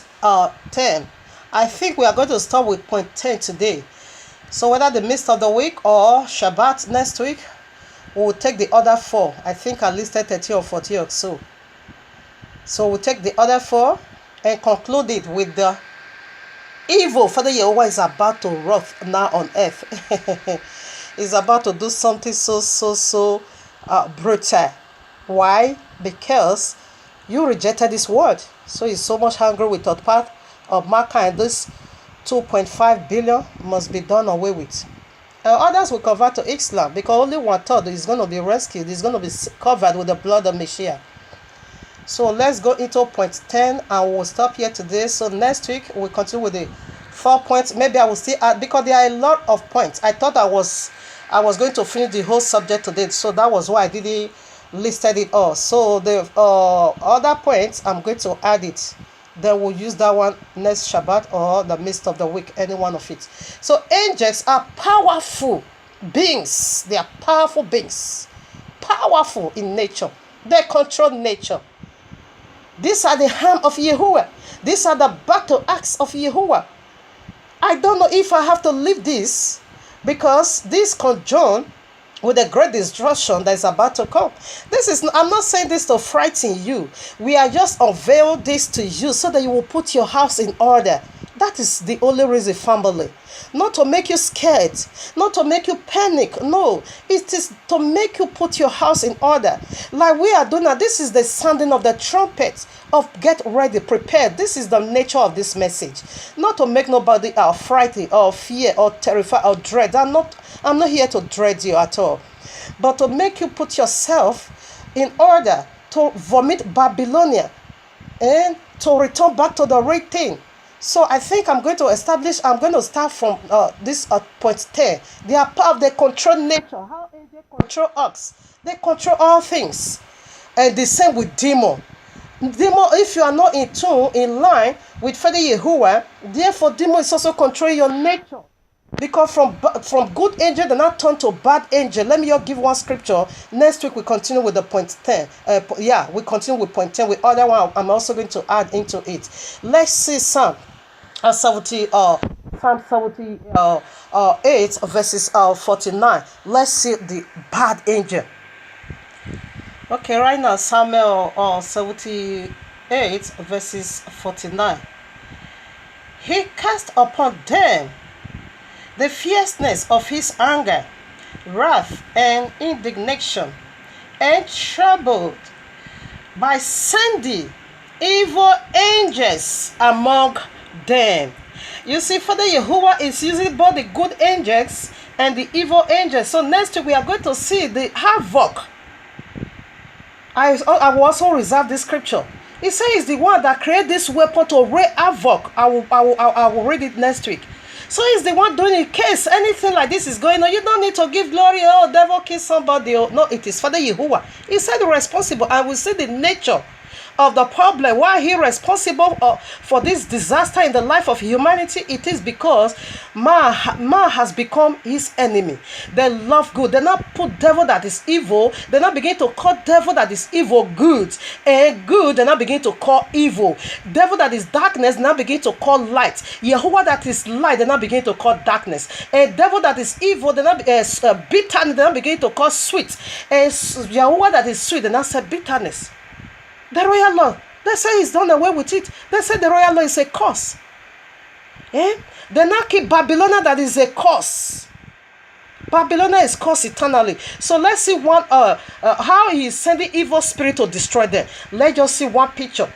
Speaker 2: 10. I think we are going to start with point 10 today. So whether the midst of the week or Shabbat next week, we will take the other 4. I think I listed 30 or 40 or so. So we'll take the other 4 and conclude it with the evil Father Yehovah is about to wrath now on earth. He's about to do something so brutal. Why? Because you rejected his word. So he's so much angry with third part of mankind. This 2.5 billion must be done away with. Others will convert to Islam because only 1/3 is going to be rescued. Is going to be covered with the blood of Messiah. So let's go into point 10 and we'll stop here today. So next week we'll continue with the 4 points. Maybe I will still add because there are a lot of points. I thought I was going to finish the whole subject today. So that was why I didn't listed it all. So the other points I'm going to add it. Then we'll use that one next Shabbat or the midst of the week, any one of it. So angels are powerful beings. They are powerful beings. Powerful in nature. They control nature. These are the hand of Yahuwah. These are the battle axe of Yahuwah. I don't know if I have to leave this because this conjoined with the great destruction that is about to come. I'm not saying this to frighten you. We are just unveil this to you so that you will put your house in order. That is the only reason, family. Not to make you scared, not to make you panic. No, it is to make you put your house in order. Like we are doing now, this is the sounding of the trumpet of get ready, prepared. This is the nature of this message. Not to make nobody frightened or fear or terrified or dread. I'm not here to dread you at all. But to make you put yourself in order to vomit Babylonia and to return back to the right thing. So I think I'm going to start from this point 10. They are part of the control nature. How angels control us. They control all things. And the same with demon. Demon, if you are not in line with Father Yahuwah, therefore demon is also controlling your nature. Because from good angel, they not turn to bad angel. Let me just give one scripture. Next week we continue with the point 10. We continue with point 10. With other one, I'm also going to add into it. Let's see Psalm 78 verses 49. Let's see the bad angel. Okay, right now Samuel 78 verses 49. He cast upon them the fierceness of his anger, wrath, and indignation, and troubled by sending evil angels among them. You see, Father Yahuwah is using both the good angels and the evil angels. So next week we are going to see the havoc. I will also reserve this scripture. It says the one that created this weapon to wreak havoc. I will read it next week. So he's the one doing in case anything like this is going on. You don't need to give glory. Oh, devil kill somebody. Oh, no, it is Father Yahuwah. He said responsible. I will see the nature of the problem. Why he responsible for this disaster in the life of humanity? It is because man has become his enemy. They love good. They not put devil that is evil. They not begin to call devil that is evil good, and good they not begin to call evil. Devil that is darkness they not begin to call light. Yahuwah that is light they not begin to call darkness. And devil that is evil they not bitterness they not begin to call sweet. And Yahuwah that is sweet they not say bitterness. The royal law, they say he's done away with it. They say the royal law is a curse. They now keep Babylonia that is a curse. Babylonia is cursed eternally. So let's see how he is sending evil spirit to destroy them. Let's just see one picture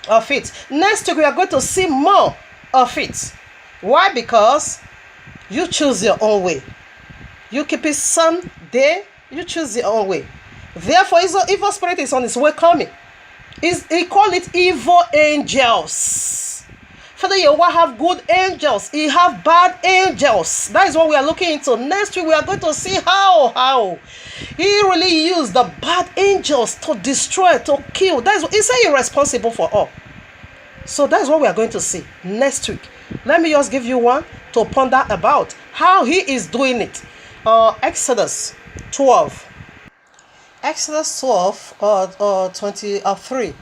Speaker 2: of it. Next week we are going to see more of it. Why? Because you choose your own way. You keep it Sunday, you choose your own way. Therefore, evil spirit is on its way coming. He call it evil angels. Father Yahuwah have good angels. He have bad angels. That is what we are looking into. Next week we are going to see how he really used the bad angels to destroy, to kill. That is what he said he's responsible for all. So that's what we are going to see next week. Let me just give you one to ponder about how he is doing it. Exodus 12. Exodus 12 23.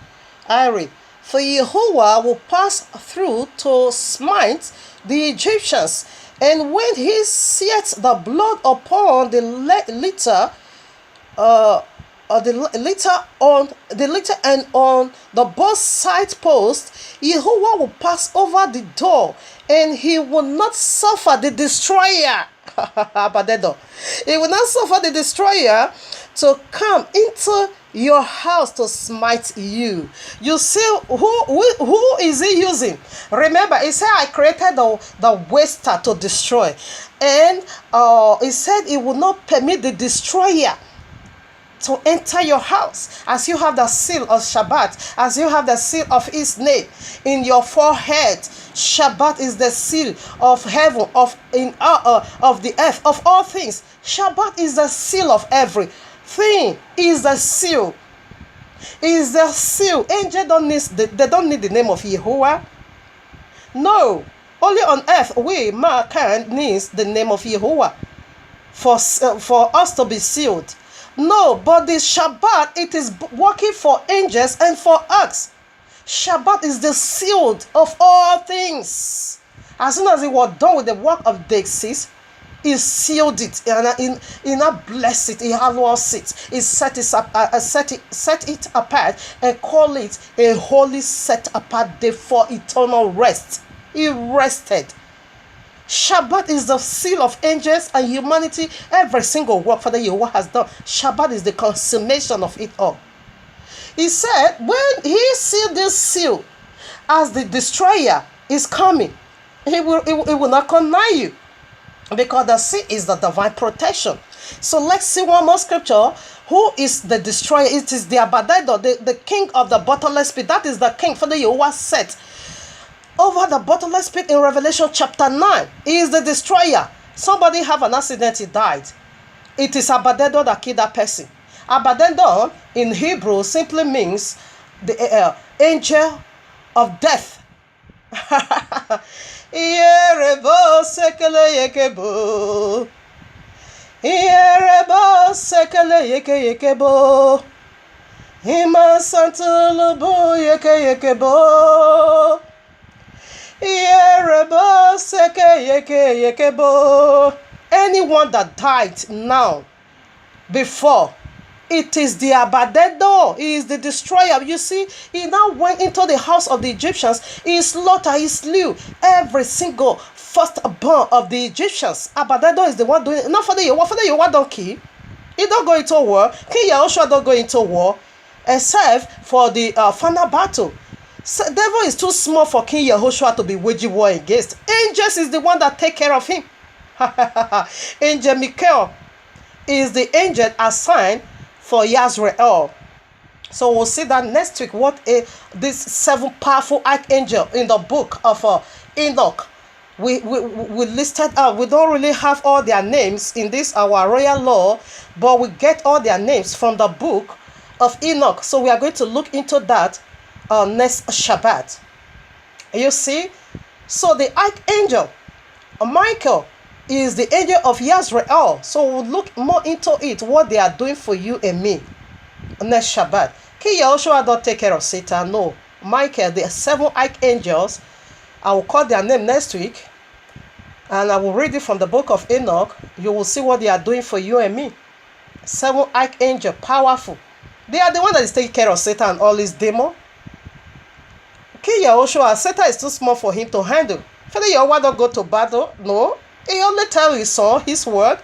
Speaker 2: I read, for Yahuwah will pass through to smite the Egyptians And when he set the blood upon the litter, the litter and on the both side posts, Jehovah will pass over the door, and he will not suffer the destroyer. He will not suffer the destroyer to come into your house to smite you. You see, who is he using? Remember, he said, I created the waster to destroy. And he said he will not permit the destroyer to enter your house. As you have the seal of Shabbat, as you have the seal of his name in your forehead, Shabbat is the seal of heaven, of the earth, of all things. Shabbat is the seal of everything. Is the seal. Is the seal. Angels don't need the name of Yehovah. No. Only on earth we, mankind, needs the name of Yehovah for us to be sealed. No, but the Shabbat, it is working for angels and for us. Shabbat is the seal of all things. As soon as he was done with the work of day 6, he sealed it, and he blessed it, he hallows it, he set it apart, and call it a holy set apart day for eternal rest. He rested. Shabbat is the seal of angels and humanity. Every single work Father Yehovah has done, Shabbat is the consummation of it all. He said, when he sealed this seal, as the destroyer is coming, he will not come nigh you, because the seal is the divine protection. So let's see one more scripture. Who is the destroyer? It is the Abadado, the king of the bottomless pit. That is the king Father Yehovah set over the bottomless pit in Revelation chapter 9. He is the destroyer. Somebody have an accident, he died. It is Abadado that killed that person. Abadado in Hebrew simply means the angel of death. Ierebo sekele yekebo. Ierebo sekele yekebo. Ima santulubu yekebo. Anyone that died now, before, it is the Abadado. He is the destroyer. You see, he now went into the house of the Egyptians. He slaughtered, he slew every single firstborn of the Egyptians. Abadado is the one doing it. Not for the Yehovah. For the Yehovah don't kill. He don't go into war. King Yahushua don't go into war, except for the final battle. So devil is too small for King Yahushua to be waging war against. Angels is the one that take care of him. Angel Michael is the angel assigned for Yazrael. So we'll see that next week. This 7 powerful archangel in the book of Enoch. We listed out. We don't really have all their names in this our royal law, but we get all their names from the book of Enoch. So we are going to look into that next Shabbat. You see, so the archangel Michael is the angel of Yazrael. So we'll look more into it, what they are doing for you and me next Shabbat. King Yahushua don't take care of Satan. No, Michael, the 7 archangels, I will call their name next week, and I will read it from the book of Enoch. You will see what they are doing for you and me. 7 archangel, powerful. They are the one that is taking care of Satan and all his demons. King Yahushua, Satan is too small for him to handle. Father Yehovah don't go to battle. No. He only tell his son his word.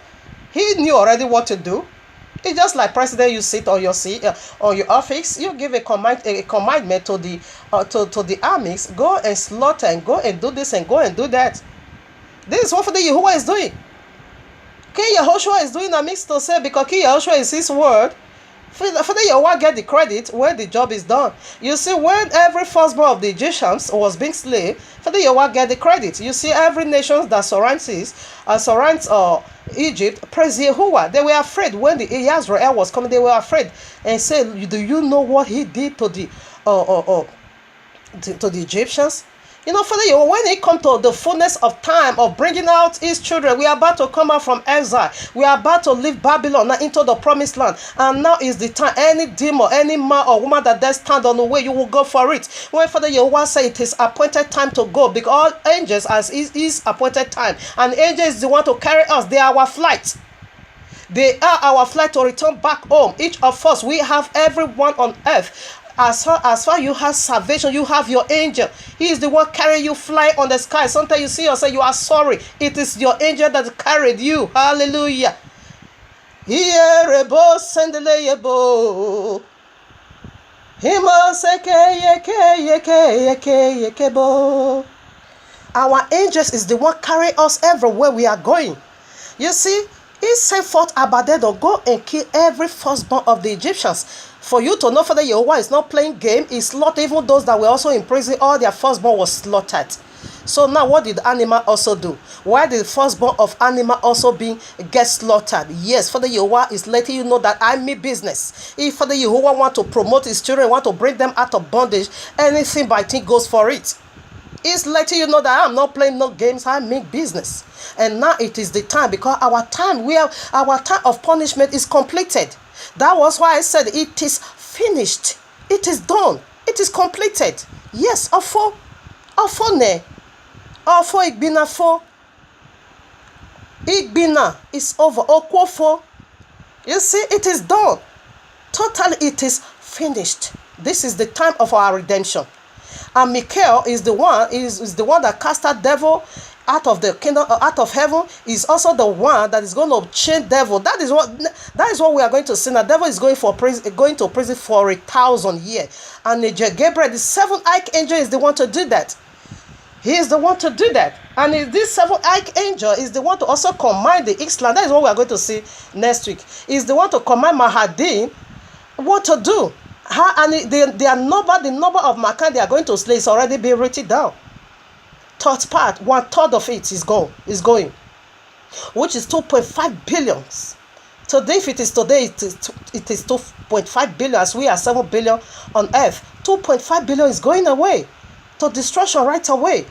Speaker 2: He knew already what to do. It's just like president, you sit on your seat, on your office, you give a commandment to the armies, go and slaughter and go and do this and go and do that. This is what Father Yehovah is doing. King Yahushua is doing a mix to say, because King Yahushua is his word. Father Yehovah get the credit when the job is done. You see, when every firstborn of the Egyptians was being slain, Father Yehovah get the credit. You see, every nation that surrounds Egypt, praise Yehovah. They were afraid when the Israel was coming. They were afraid and said, "Do you know what he did to the Egyptians? You know, Father, when it comes to the fullness of time of bringing out his children, we are about to come out from exile. We are about to leave Babylon now into the promised land. And now is the time. Any demon, any man or woman that does stand on the way, you will go for it. When Father Yehovah say it is appointed time to go, because all angels as is appointed time. And angels is the one to carry us. They are our flight. They are our flight to return back home. Each of us, we have everyone on earth. As far you have salvation, you have your angel. He is the one carrying you, fly on the sky. Sometimes you see yourself, you are sorry. It is your angel that carried you. Hallelujah. Our angels is the one carrying us everywhere we are going. You see, he sent forth Abadedo, go and kill every firstborn of the Egyptians. For you to know, Father Yehovah is not playing game. He slaughtered even those that were also in prison. All their firstborn was slaughtered. So now what did animal also do? Why did the firstborn of animal also get slaughtered? Yes, Father Yehovah is letting you know that I mean business. If Father Yehovah want to promote his children, want to bring them out of bondage, anything by thing goes for it. He's letting you know that I'm not playing no games. I make business. And now it is the time, because our time of punishment is completed. That was why I said it is finished. It is done. It is completed. Yes, afo ne. Afo igbina fo. Igbina is over. Okwofo. You see, it is done. Totally, it is finished. This is the time of our redemption. And Michael is the one that cast out devil out of the kingdom, out of heaven. Is also the one that is going to chain devil. That is what we are going to see. The devil is going to prison for 1,000 years. And Gabriel, the seventh archangel, is the one to do that. He is the one to do that. And this seventh archangel is the one to also command the Islam. That is what we are going to see next week. Is the one to command Mahdi what to do. And the number of Makan they are going to slay is already being written down. Third part, 1/3 of it is going, which is 2.5 billion. Today, if it is today, it is 2.5 billion, as we are 7 billion on earth. 2.5 billion is going away to destruction right away.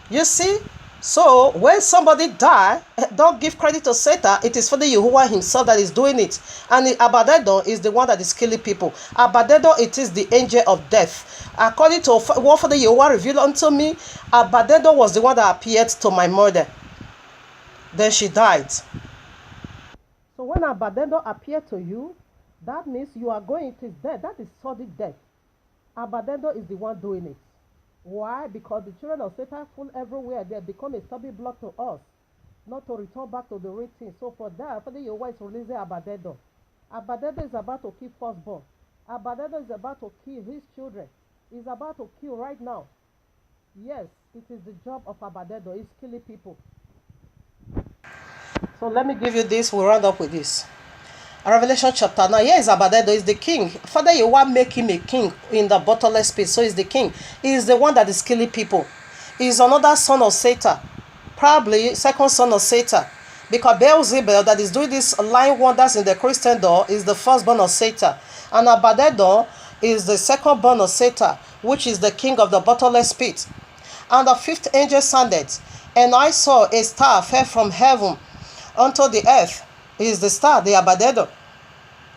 Speaker 2: You see? So when somebody die, don't give credit to Satan. It is for the Yehovah himself that is doing it. And Abadedo is the one that is killing people. Abadedo, it is the angel of death. According to what Father Yehovah revealed unto me, Abadedo was the one that appeared to my mother. Then she died. So when Abadedo appeared to you, that means you are going, it is death. That is sudden death. Abadedo is the one doing it. Why? Because the children of Satan full everywhere. They become a stumbling block to us, not to return back to the right thing. So for that, Father Yehovah is releasing Abadedo. Abadedo is about to kill firstborn. Abadedo is about to kill his children. He's about to kill right now. Yes, it is the job of Abadedo. He's killing people. So let me give you this. We'll round up with this. Revelation chapter 9. Here is Abadedo, is the king. Father Yehovah make him a king in the bottomless pit. So he's the king. He is the one that is killing people. He is another son of Satan. Probably second son of Satan. Because Beelzebub that is doing these lying wonders in the Christendom is the firstborn of Satan. And Abadedo is the second born of Satan, which is the king of the bottomless pit. And the fifth angel sounded, and I saw a star fell from heaven unto the earth. Is the star, the Abadedo,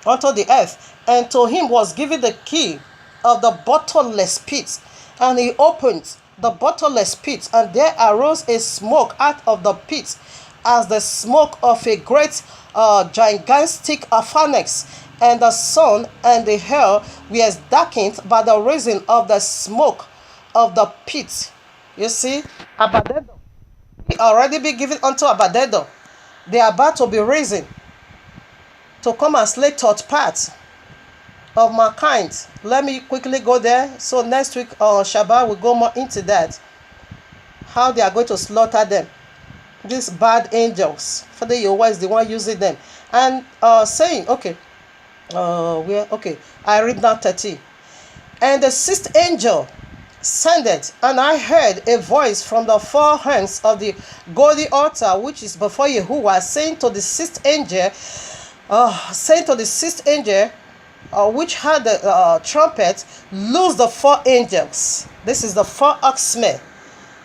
Speaker 2: unto the earth, and to him was given the key of the bottomless pit, and he opened the bottomless pit, and there arose a smoke out of the pit, as the smoke of a great gigantic furnace, and the sun and the hell were darkened by the reason of the smoke of the pit. You see, Abadedo, he already be given unto Abadedo. They are about to be risen to come and slay third part of mankind. Let me quickly go there. So next week on Shabbat, we'll go more into that. How they are going to slaughter them. These bad angels. Father Yehovah is the one using them. And saying, okay. I read now 30. And the sixth angel ascended, and I heard a voice from the four horns of the golden altar which is before Yehovah, saying to the sixth angel, which had the trumpet, loose the 4 angels. This is the 4 oxmen,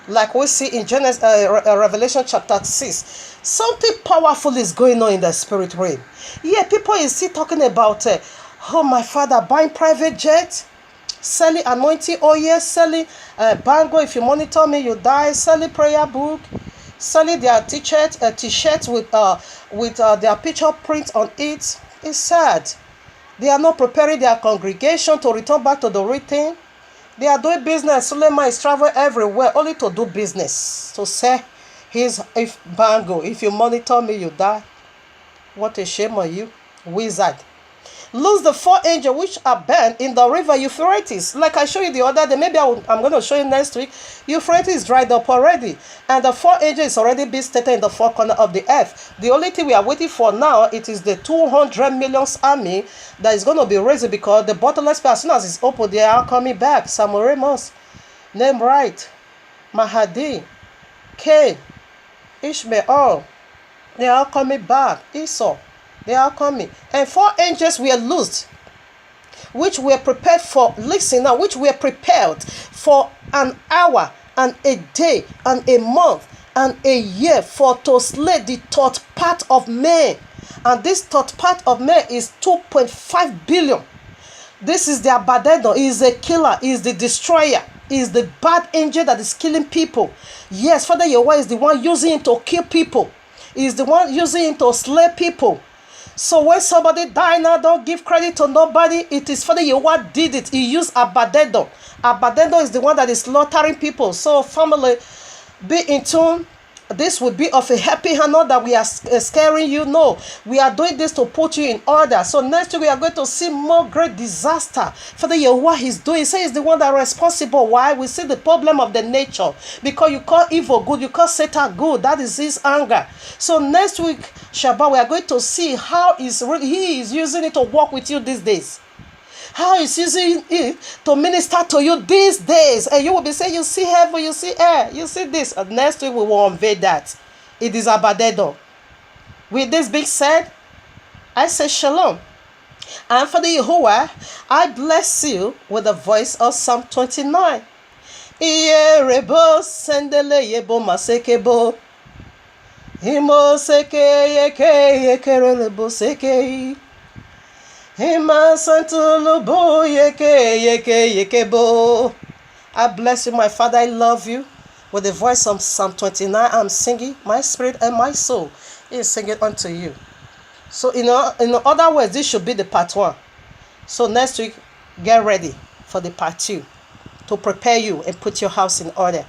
Speaker 2: like we see in Genesis, Revelation chapter 6. Something powerful is going on in the spirit realm. Yeah, people is still talking about, oh my father, buying private jet, selling anointing oil, selling bango, if you monitor me, you die, selling prayer book, selling their t-shirts with their picture print on it. It's sad. They are not preparing their congregation to return back to the routine. They are doing business. Suleiman is traveling everywhere only to do business. To say, here's if bango. If you monitor me, you die. What a shame on you, wizard. Lose the 4 angels which are burned in the river Euphrates. Like I showed you the other day, maybe I'm going to show you next week. Euphrates is dried up already. And the 4 angels is already being stated in the 4 corners of the earth. The only thing we are waiting for now, it is the 200 million army that is going to be raised, because the bottomless pit, as soon as it's open, they are coming back. Samuel Ramos, Nimrod, Mahdi, Cain, Ishmael, they are coming back. Esau, they are coming. And 4 angels were loosed, which were prepared for, listen now, which were prepared for an hour and a day and a month and a year, for to slay the third part of men. And this third part of men is 2.5 billion. This is the Abaddon. He is a killer. He is the destroyer. He is the bad angel that is killing people. Yes, Father Yahweh is the one using him to kill people. He is the one using him to slay people. So when somebody die now, don't give credit to nobody. It is Father Yahweh did it. He used Abaddon. Abaddon is the one that is slaughtering people. So family, be in tune. This would be of a happy hand, not that we are scaring you. No, we are doing this to put you in order. So next week we are going to see more great disaster. Father Yahweh is doing. He says he's the one that is responsible. Why? We see the problem of the nature. Because you call evil good, you call Satan good. That is his anger. So next week, Shabbat, we are going to see how he is using it to work with you these days. How he's using it to minister to you these days. And you will be saying, you see heaven, you see air, you see this. And next week we will unveil that. It is Abaddon. With this being said, I say shalom. And for the Yehovah, I bless you with the voice of Psalm 29. Iyerebo sendele yebo masekebo. Imo seke yeke yekerelebo seke. I bless you, my Father. I love you. With the voice of Psalm 29, I'm singing. My spirit and my soul is singing unto you. So, in other words, this should be the part 1. So, next week, get ready for the part 2 to prepare you and put your house in order.